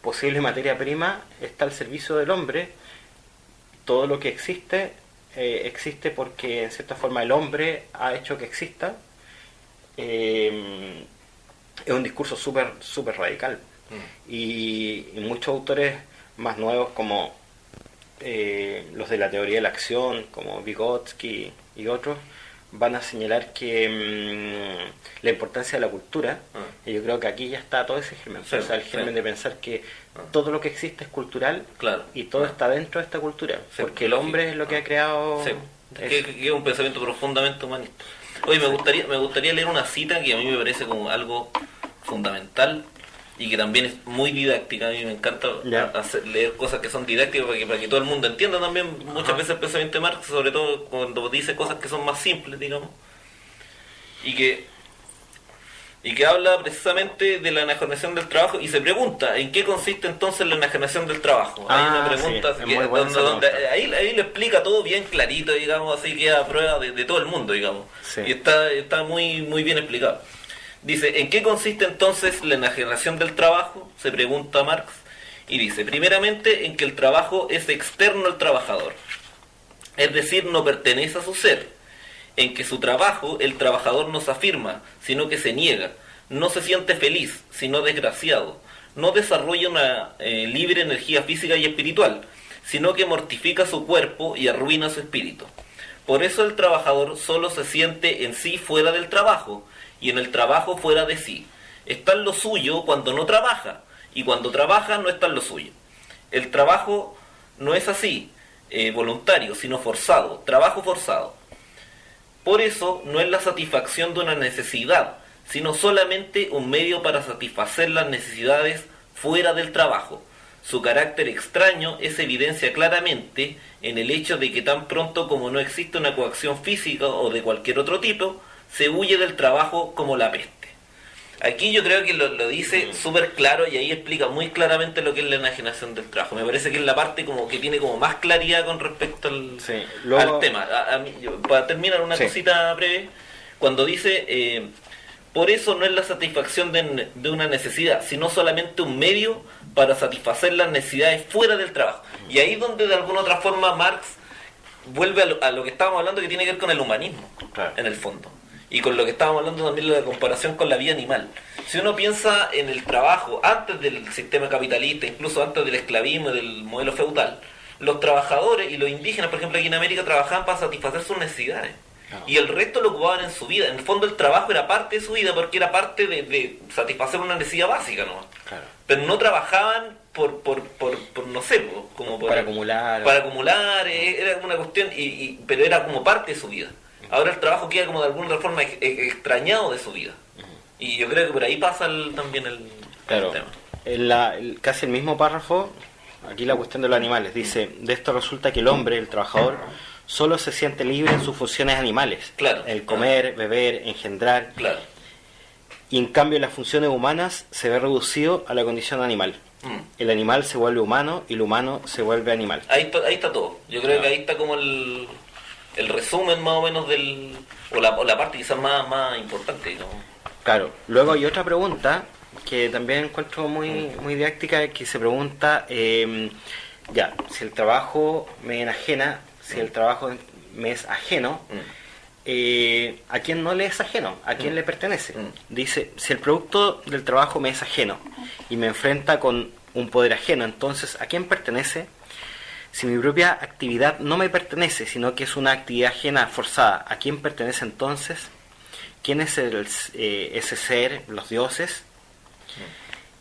posible materia prima está al servicio del hombre. Todo lo que existe porque en cierta forma el hombre ha hecho que exista. Es un discurso súper radical. Y muchos autores más nuevos, como los de la teoría de la acción, como Vygotsky y otros, van a señalar que la importancia de la cultura, y yo creo que aquí ya está todo ese germen, Sí, o sea, el germen sí. de pensar que todo lo que existe es cultural, Claro. y todo está dentro de esta cultura, Sí, porque el lógico. hombre es lo que ha creado Sí, que es un pensamiento profundamente humanista. Oye, me gustaría leer una cita que a mí me parece como algo fundamental y que también es muy didáctica. A mí me encanta Ya. leer cosas que son didácticas para que todo el mundo entienda también muchas veces el pensamiento de Marx, sobre todo cuando dice cosas que son más simples, digamos, y que habla precisamente de la enajenación del trabajo y se pregunta ¿en qué consiste entonces la enajenación del trabajo? Hay una pregunta sí, es que, muy buena esa donde pregunta. ahí lo explica todo bien clarito, digamos, así que a prueba de todo el mundo, digamos, Sí. y está muy bien explicado. Dice, ¿en qué consiste entonces la enajenación del trabajo? Se pregunta Marx, y dice, primeramente en que el trabajo es externo al trabajador, es decir, no pertenece a su ser, en que su trabajo el trabajador no se afirma, sino que se niega, no se siente feliz, sino desgraciado, no desarrolla una libre energía física y espiritual, sino que mortifica su cuerpo y arruina su espíritu. Por eso el trabajador solo se siente en sí fuera del trabajo, y en el trabajo fuera de sí. Está en lo suyo cuando no trabaja, y cuando trabaja no está en lo suyo. El trabajo no es así, voluntario, sino forzado, trabajo forzado. Por eso no es la satisfacción de una necesidad, sino solamente un medio para satisfacer las necesidades fuera del trabajo. Su carácter extraño es evidencia claramente en el hecho de que tan pronto como no existe una coacción física o de cualquier otro tipo, se huye del trabajo como la peste. Aquí yo creo que lo dice súper claro y ahí explica muy claramente lo que es la enajenación del trabajo. Me parece que es la parte como que tiene como más claridad con respecto al, Sí, luego- al tema. Para terminar una Sí. cosita breve, cuando dice, por eso no es la satisfacción de una necesidad, sino solamente un medio para satisfacer las necesidades fuera del trabajo. Y ahí es donde de alguna otra forma Marx vuelve a lo que estábamos hablando, que tiene que ver con el humanismo, Claro. en el fondo. Y con lo que estábamos hablando también, de la comparación con la vida animal. Si uno piensa en el trabajo antes del sistema capitalista, incluso antes del esclavismo y del modelo feudal, los trabajadores y los indígenas, por ejemplo, aquí en América, trabajaban para satisfacer sus necesidades. Claro. Y el resto lo ocupaban en su vida. En el fondo el trabajo era parte de su vida porque era parte de satisfacer una necesidad básica, ¿no? Claro. Pero no trabajaban por no sé, como Para acumular. Para acumular, era una cuestión, pero era como parte de su vida. Ahora el trabajo queda como de alguna otra forma extrañado de su vida. Y yo creo que por ahí pasa también el Claro, tema. casi el mismo párrafo, aquí la cuestión de los animales, dice, de esto resulta que el hombre, el trabajador, solo se siente libre en sus funciones animales, Claro. el comer, beber, engendrar, Claro. y en cambio las funciones humanas se ve reducido a la condición animal. El animal se vuelve humano y el humano se vuelve animal. Ahí está todo. Yo creo que ahí está como el resumen más o menos o la parte quizás más importante, ¿no? Claro, luego hay otra pregunta que también encuentro muy didáctica, que se pregunta, ya, si el trabajo me enajena, si el trabajo me es ajeno, ¿a quién no le es ajeno? ¿A quién le pertenece? Dice, si el producto del trabajo me es ajeno y me enfrenta con un poder ajeno, entonces, ¿a quién pertenece? Si mi propia actividad no me pertenece, sino que es una actividad ajena forzada, ¿a quién pertenece entonces? ¿Quién es ese ser, los dioses?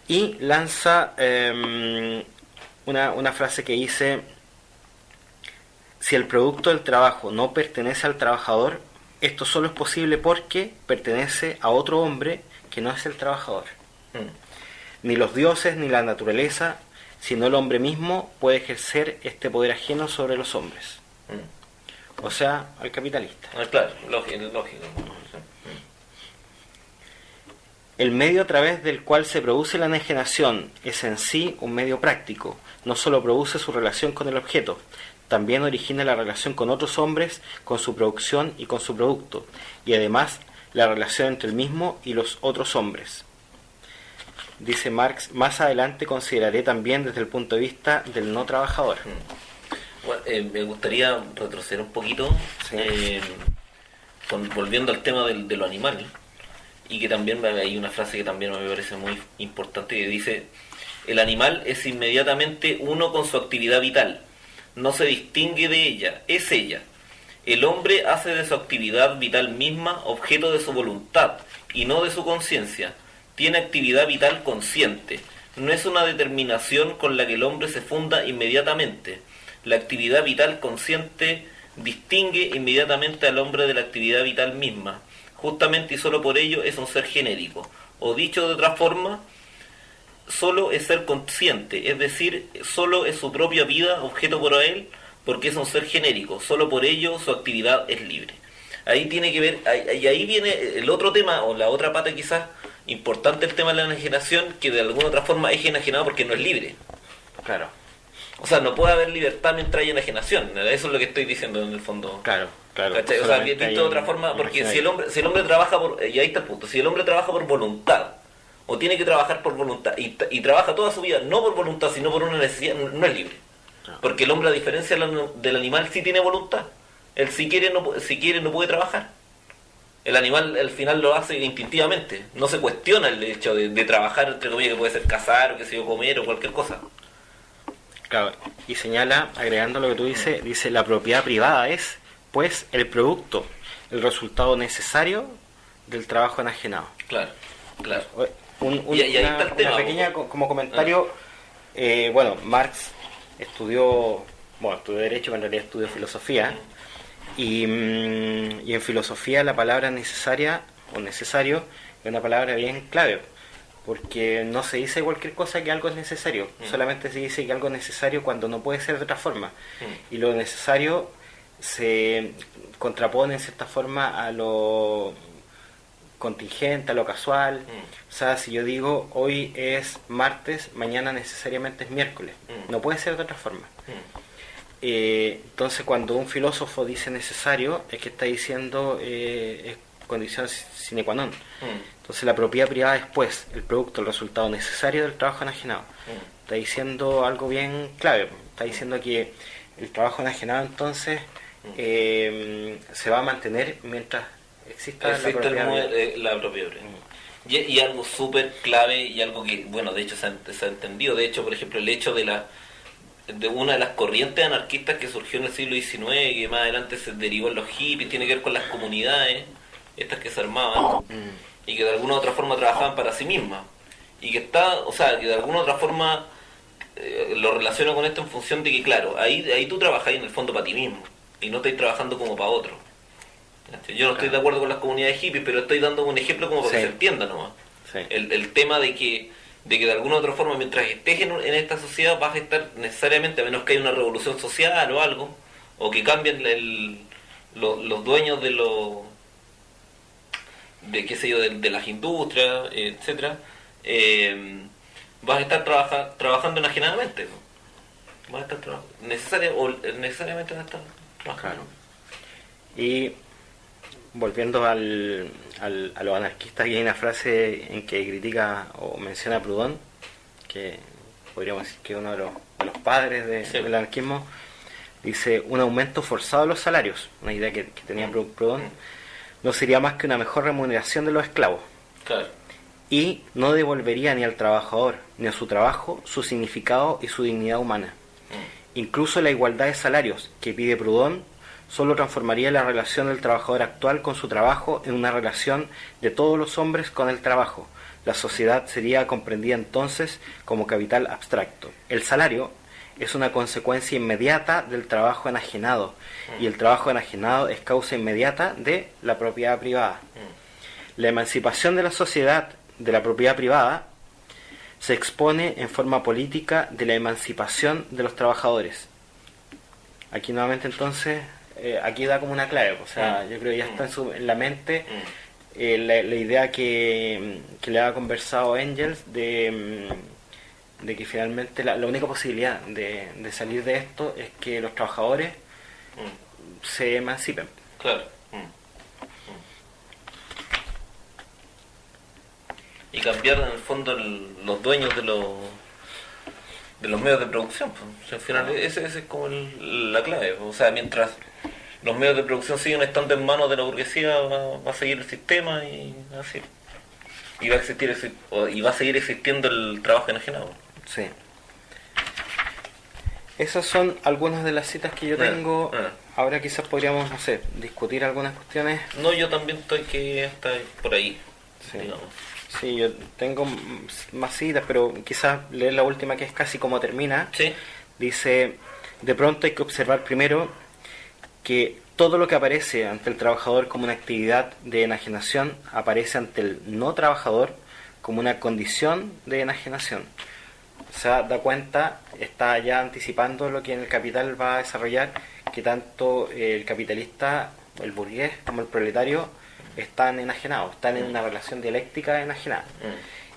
Y lanza una frase que dice, si el producto del trabajo no pertenece al trabajador, esto solo es posible porque pertenece a otro hombre que no es el trabajador. Ni los dioses ni la naturaleza, sino el hombre mismo puede ejercer este poder ajeno sobre los hombres. O sea, al capitalista. Claro, lógico. El medio a través del cual se produce la enajenación es en sí un medio práctico. No solo produce su relación con el objeto, también origina la relación con otros hombres, con su producción y con su producto, y además la relación entre el mismo y los otros hombres. Dice Marx, más adelante consideraré también desde el punto de vista del no trabajador. Bueno, me gustaría retroceder un poquito, Sí. volviendo al tema de lo animal, y que también hay una frase que también me parece muy importante, que dice, el animal es inmediatamente uno con su actividad vital, no se distingue de ella, es ella. El hombre hace de su actividad vital misma objeto de su voluntad y no de su conciencia. Tiene actividad vital consciente. No es una determinación con la que el hombre se funda inmediatamente. La actividad vital consciente distingue inmediatamente al hombre de la actividad vital misma. Justamente y solo por ello es un ser genérico. O dicho de otra forma, solo es ser consciente, es decir, solo es su propia vida objeto por él, porque es un ser genérico. Solo por ello su actividad es libre. Ahí tiene que ver, y ahí viene el otro tema, o la otra pata quizás importante, el tema de la enajenación, que de alguna otra forma es enajenado porque no es libre. Claro. O sea, no puede haber libertad mientras hay enajenación. Eso es lo que estoy diciendo en el fondo. Claro. ¿Cachai? O sea, visto de otra forma, porque si el hombre trabaja por, y ahí está el punto, si el hombre trabaja por voluntad, o tiene que trabajar por voluntad, y trabaja toda su vida no por voluntad, sino por una necesidad, no es libre. Porque el hombre, a diferencia del animal, sí tiene voluntad. Él si quiere no puede trabajar. El animal al final lo hace instintivamente. No se cuestiona el hecho de trabajar, entre comillas, que puede ser cazar, o que sé yo, comer, o cualquier cosa. Claro, y señala, agregando lo que tú dices, dice: la propiedad privada es, pues, el producto, el resultado necesario del trabajo enajenado. Claro. Y ahí está el tema. Una pequeña como comentario, bueno, Marx estudió Derecho, pero en realidad estudió Filosofía, y en Filosofía la palabra necesaria o necesario es una palabra bien clave, porque no se dice cualquier cosa que algo es necesario, solamente se dice que algo es necesario cuando no puede ser de otra forma, y lo necesario se contrapone en cierta forma a lo contingente, a lo casual. O sea, si yo digo hoy es martes, mañana necesariamente es miércoles, no puede ser de otra forma. Entonces, cuando un filósofo dice necesario, es que está diciendo es condición sine qua non. Entonces, la propiedad privada es, pues, el producto, el resultado necesario del trabajo enajenado. Está diciendo algo bien clave. Está diciendo que el trabajo enajenado, entonces, se va a mantener mientras exista la propiedad privada. Y algo súper clave, y algo que, bueno, de hecho se ha entendido. De hecho, por ejemplo, el hecho de una de las corrientes anarquistas que surgió en el siglo XIX, que más adelante se derivó en los hippies, tiene que ver con las comunidades estas que se armaban y que de alguna u otra forma trabajaban para sí mismas, y que que de alguna u otra forma lo relaciono con esto en función de que, claro, ahí tú trabajas en el fondo para ti mismo y no estás trabajando como para otro. Yo no estoy de acuerdo con las comunidades hippies, pero estoy dando un ejemplo como para que se entienda nomás. El tema de que de alguna u otra forma, mientras estés en esta sociedad, vas a estar necesariamente, a menos que haya una revolución social o algo, o que cambien los dueños de de las industrias, etcétera, vas a estar trabajando enajenadamente, ¿no? Vas a estar necesariamente vas a estar trabajando. Claro. Y volviendo a los anarquistas, aquí hay una frase en que critica o menciona a Proudhon, que podríamos decir que es uno de los padres del anarquismo. Dice: un aumento forzado de los salarios, una idea que tenía Proudhon, no sería más que una mejor remuneración de los esclavos. Claro. Y no devolvería ni al trabajador ni a su trabajo su significado y su dignidad humana. Incluso la igualdad de salarios que pide Proudhon solo transformaría la relación del trabajador actual con su trabajo en una relación de todos los hombres con el trabajo. La sociedad sería comprendida entonces como capital abstracto. El salario es una consecuencia inmediata del trabajo enajenado, y el trabajo enajenado es causa inmediata de la propiedad privada. La emancipación de la sociedad de la propiedad privada se expone en forma política de la emancipación de los trabajadores. Aquí nuevamente entonces, aquí da como una clave, o sea, yo creo que ya está en la mente la idea que le ha conversado Engels de que finalmente la única posibilidad de salir de esto es que los trabajadores se emancipen. Claro. Y cambiar en el fondo los dueños de los medios de producción, pues. O sea, al final ese es como la clave. O sea, mientras los medios de producción siguen estando en manos de la burguesía, va a seguir el sistema, y así. Y va a seguir existiendo el trabajo enajenado. Sí. Esas son algunas de las citas que yo tengo. Ahora quizás podríamos, no sé, discutir algunas cuestiones. No, yo también estoy que está por ahí, Sí. digamos. Sí, yo tengo más citas, pero quizás leer la última, que es casi como termina. Sí. Dice: de pronto hay que observar primero que todo lo que aparece ante el trabajador como una actividad de enajenación aparece ante el no trabajador como una condición de enajenación. O sea, da cuenta, está ya anticipando lo que en el capital va a desarrollar, que tanto el capitalista, el burgués, como el proletario están enajenados, están en una relación dialéctica enajenada.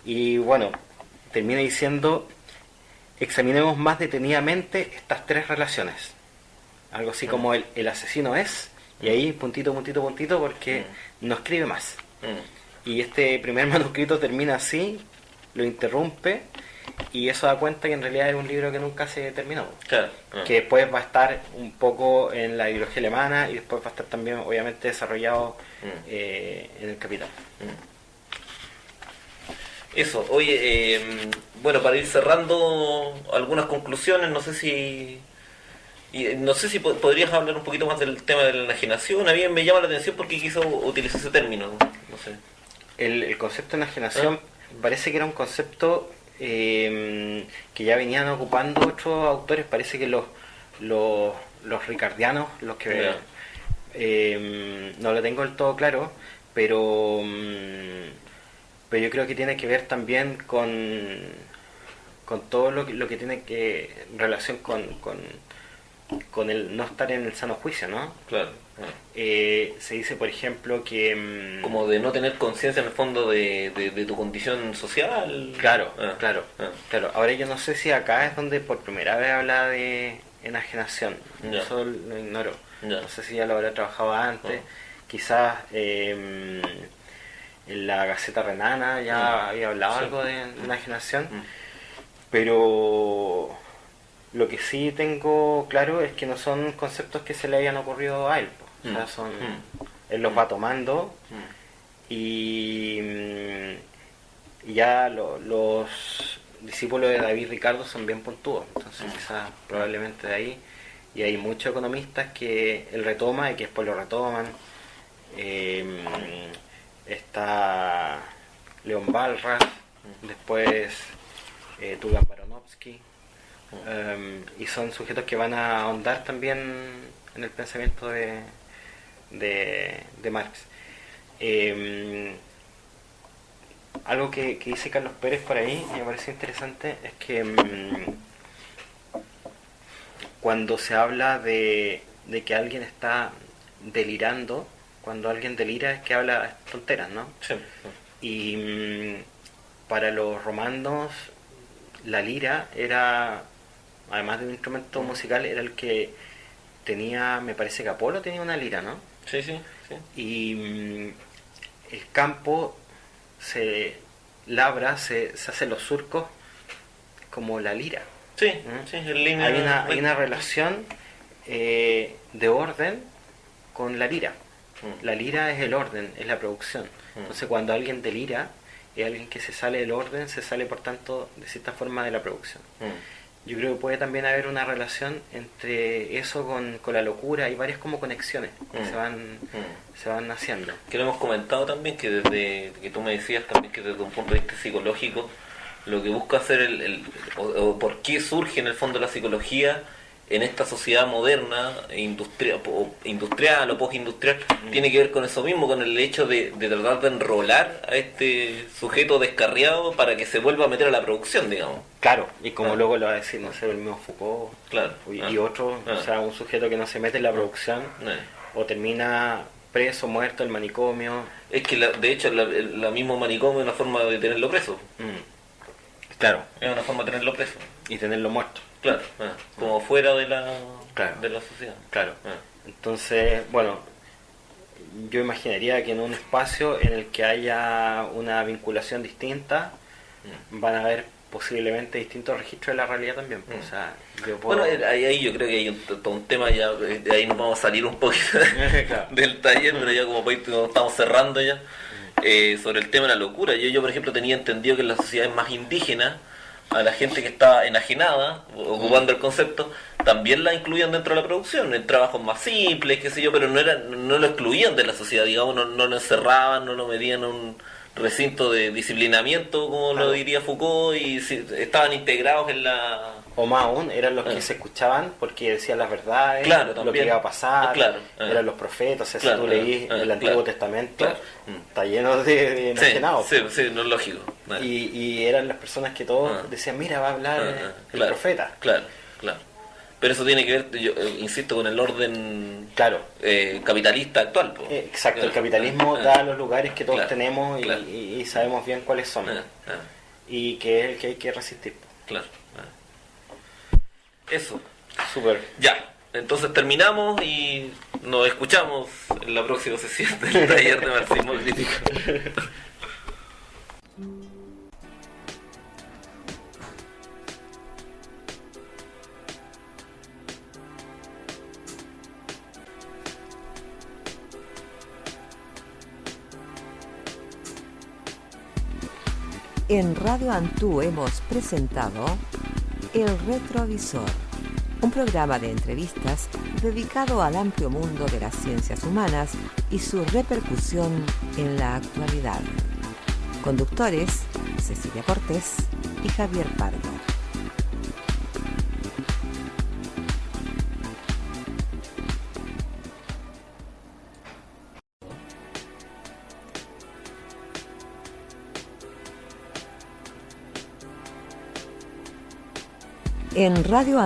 Y bueno, termina diciendo: examinemos más detenidamente estas tres relaciones. Algo así como el asesino es, y ahí puntito, puntito, puntito, porque no escribe más. Y este primer manuscrito termina así, lo interrumpe, y eso da cuenta que en realidad es un libro que nunca se terminó. Claro. Que después va a estar un poco en la ideología alemana, y después va a estar también obviamente desarrollado en el Capital. Eso, oye, bueno, para ir cerrando algunas conclusiones, no sé si podrías hablar un poquito más del tema de la enajenación. A mí me llama la atención porque quiso utilizar ese término, no sé. El concepto de enajenación parece que era un concepto que ya venían ocupando otros autores. Parece que los ricardianos, los que no lo tengo del todo claro, pero yo creo que tiene que ver también con todo lo que tiene que relación con el no estar en el sano juicio, ¿no? Claro. Se dice, por ejemplo, que como de no tener conciencia en el fondo de tu condición social. Claro. Ahora yo no sé si acá es donde por primera vez habla de enajenación. Ya. Eso lo ignoro. Ya. No sé si ya lo habrá trabajado antes. Quizás en la Gaceta Renana ya había hablado algo de enajenación. Pero lo que sí tengo claro es que no son conceptos que se le hayan ocurrido a él. O sea, él los va tomando y ya los discípulos de David Ricardo son bien puntudos. Entonces quizás probablemente de ahí. Y hay muchos economistas que él retoma y que después lo retoman. Está León Balras, después Tugan Baronovsky. Y son sujetos que van a ahondar también en el pensamiento de Marx. Algo que dice Carlos Pérez por ahí, me parece interesante, es que cuando se habla de que alguien está delirando, cuando alguien delira es que habla tonteras, ¿no? Sí. Y para los romanos la lira era, además de un instrumento musical, era el que tenía, me parece que Apolo tenía una lira, ¿no? Sí. Y el campo se labra, se hacen los surcos como la lira. Sí, el línea. Hay una relación de orden con la lira. La lira es el orden, es la producción. Entonces cuando alguien delira, es alguien que se sale del orden, se sale por tanto de cierta forma de la producción. Yo creo que puede también haber una relación entre eso con la locura. Hay varias como conexiones que se van haciendo. Que lo hemos comentado también, que desde que tú me decías también que desde un punto de vista psicológico, lo que busca hacer o por qué surge en el fondo la psicología en esta sociedad moderna, industrial o postindustrial, tiene que ver con eso mismo, con el hecho de tratar de enrolar a este sujeto descarriado para que se vuelva a meter a la producción, digamos. Claro, y como luego lo va a decir, no sé, el mismo Foucault, claro. y otro, o sea, un sujeto que no se mete en la producción, o termina preso, muerto, en el manicomio. Es que de hecho la mismo manicomio es una forma de tenerlo preso. Claro. Es una forma de tenerlo preso. Y tenerlo muerto. Claro, como fuera de la sociedad. Claro. Entonces, bueno, yo imaginaría que en un espacio en el que haya una vinculación distinta, van a haber posiblemente distintos registros de la realidad también. O sea, bueno, ahí yo creo que hay todo un tema ya, de ahí nos vamos a salir un poquito del taller, pero ya como estamos cerrando ya, sobre el tema de la locura. Yo por ejemplo tenía entendido que en las sociedades más indígenas, a la gente que está enajenada, ocupando el concepto, también la incluían dentro de la producción, en trabajos más simples, qué sé yo, pero no lo excluían de la sociedad, digamos, no lo encerraban, no lo metían en un recinto de disciplinamiento, como lo diría Foucault, y estaban integrados en la... O más aún, eran los que se escuchaban porque decían las verdades, Claro, lo también. que iba a pasar, Claro, eran los profetas, o sea, claro, si tú leís el Antiguo Testamento, está lleno de enajenados. Sí, no es lógico. Y eran las personas que todos decían, mira, va a hablar el profeta. Claro. Pero eso tiene que ver, yo insisto, con el orden capitalista actual. Exacto, el capitalismo da los lugares que todos tenemos claro. y sabemos bien cuáles son. Y que es el que hay que resistir. Claro. Eso. Súper. Ya, entonces terminamos y nos escuchamos en la próxima sesión del taller de marxismo crítico. En Radio Antú hemos presentado El Retrovisor, un programa de entrevistas dedicado al amplio mundo de las ciencias humanas y su repercusión en la actualidad. Conductores, Cecilia Cortés y Javier Pardo. En Radio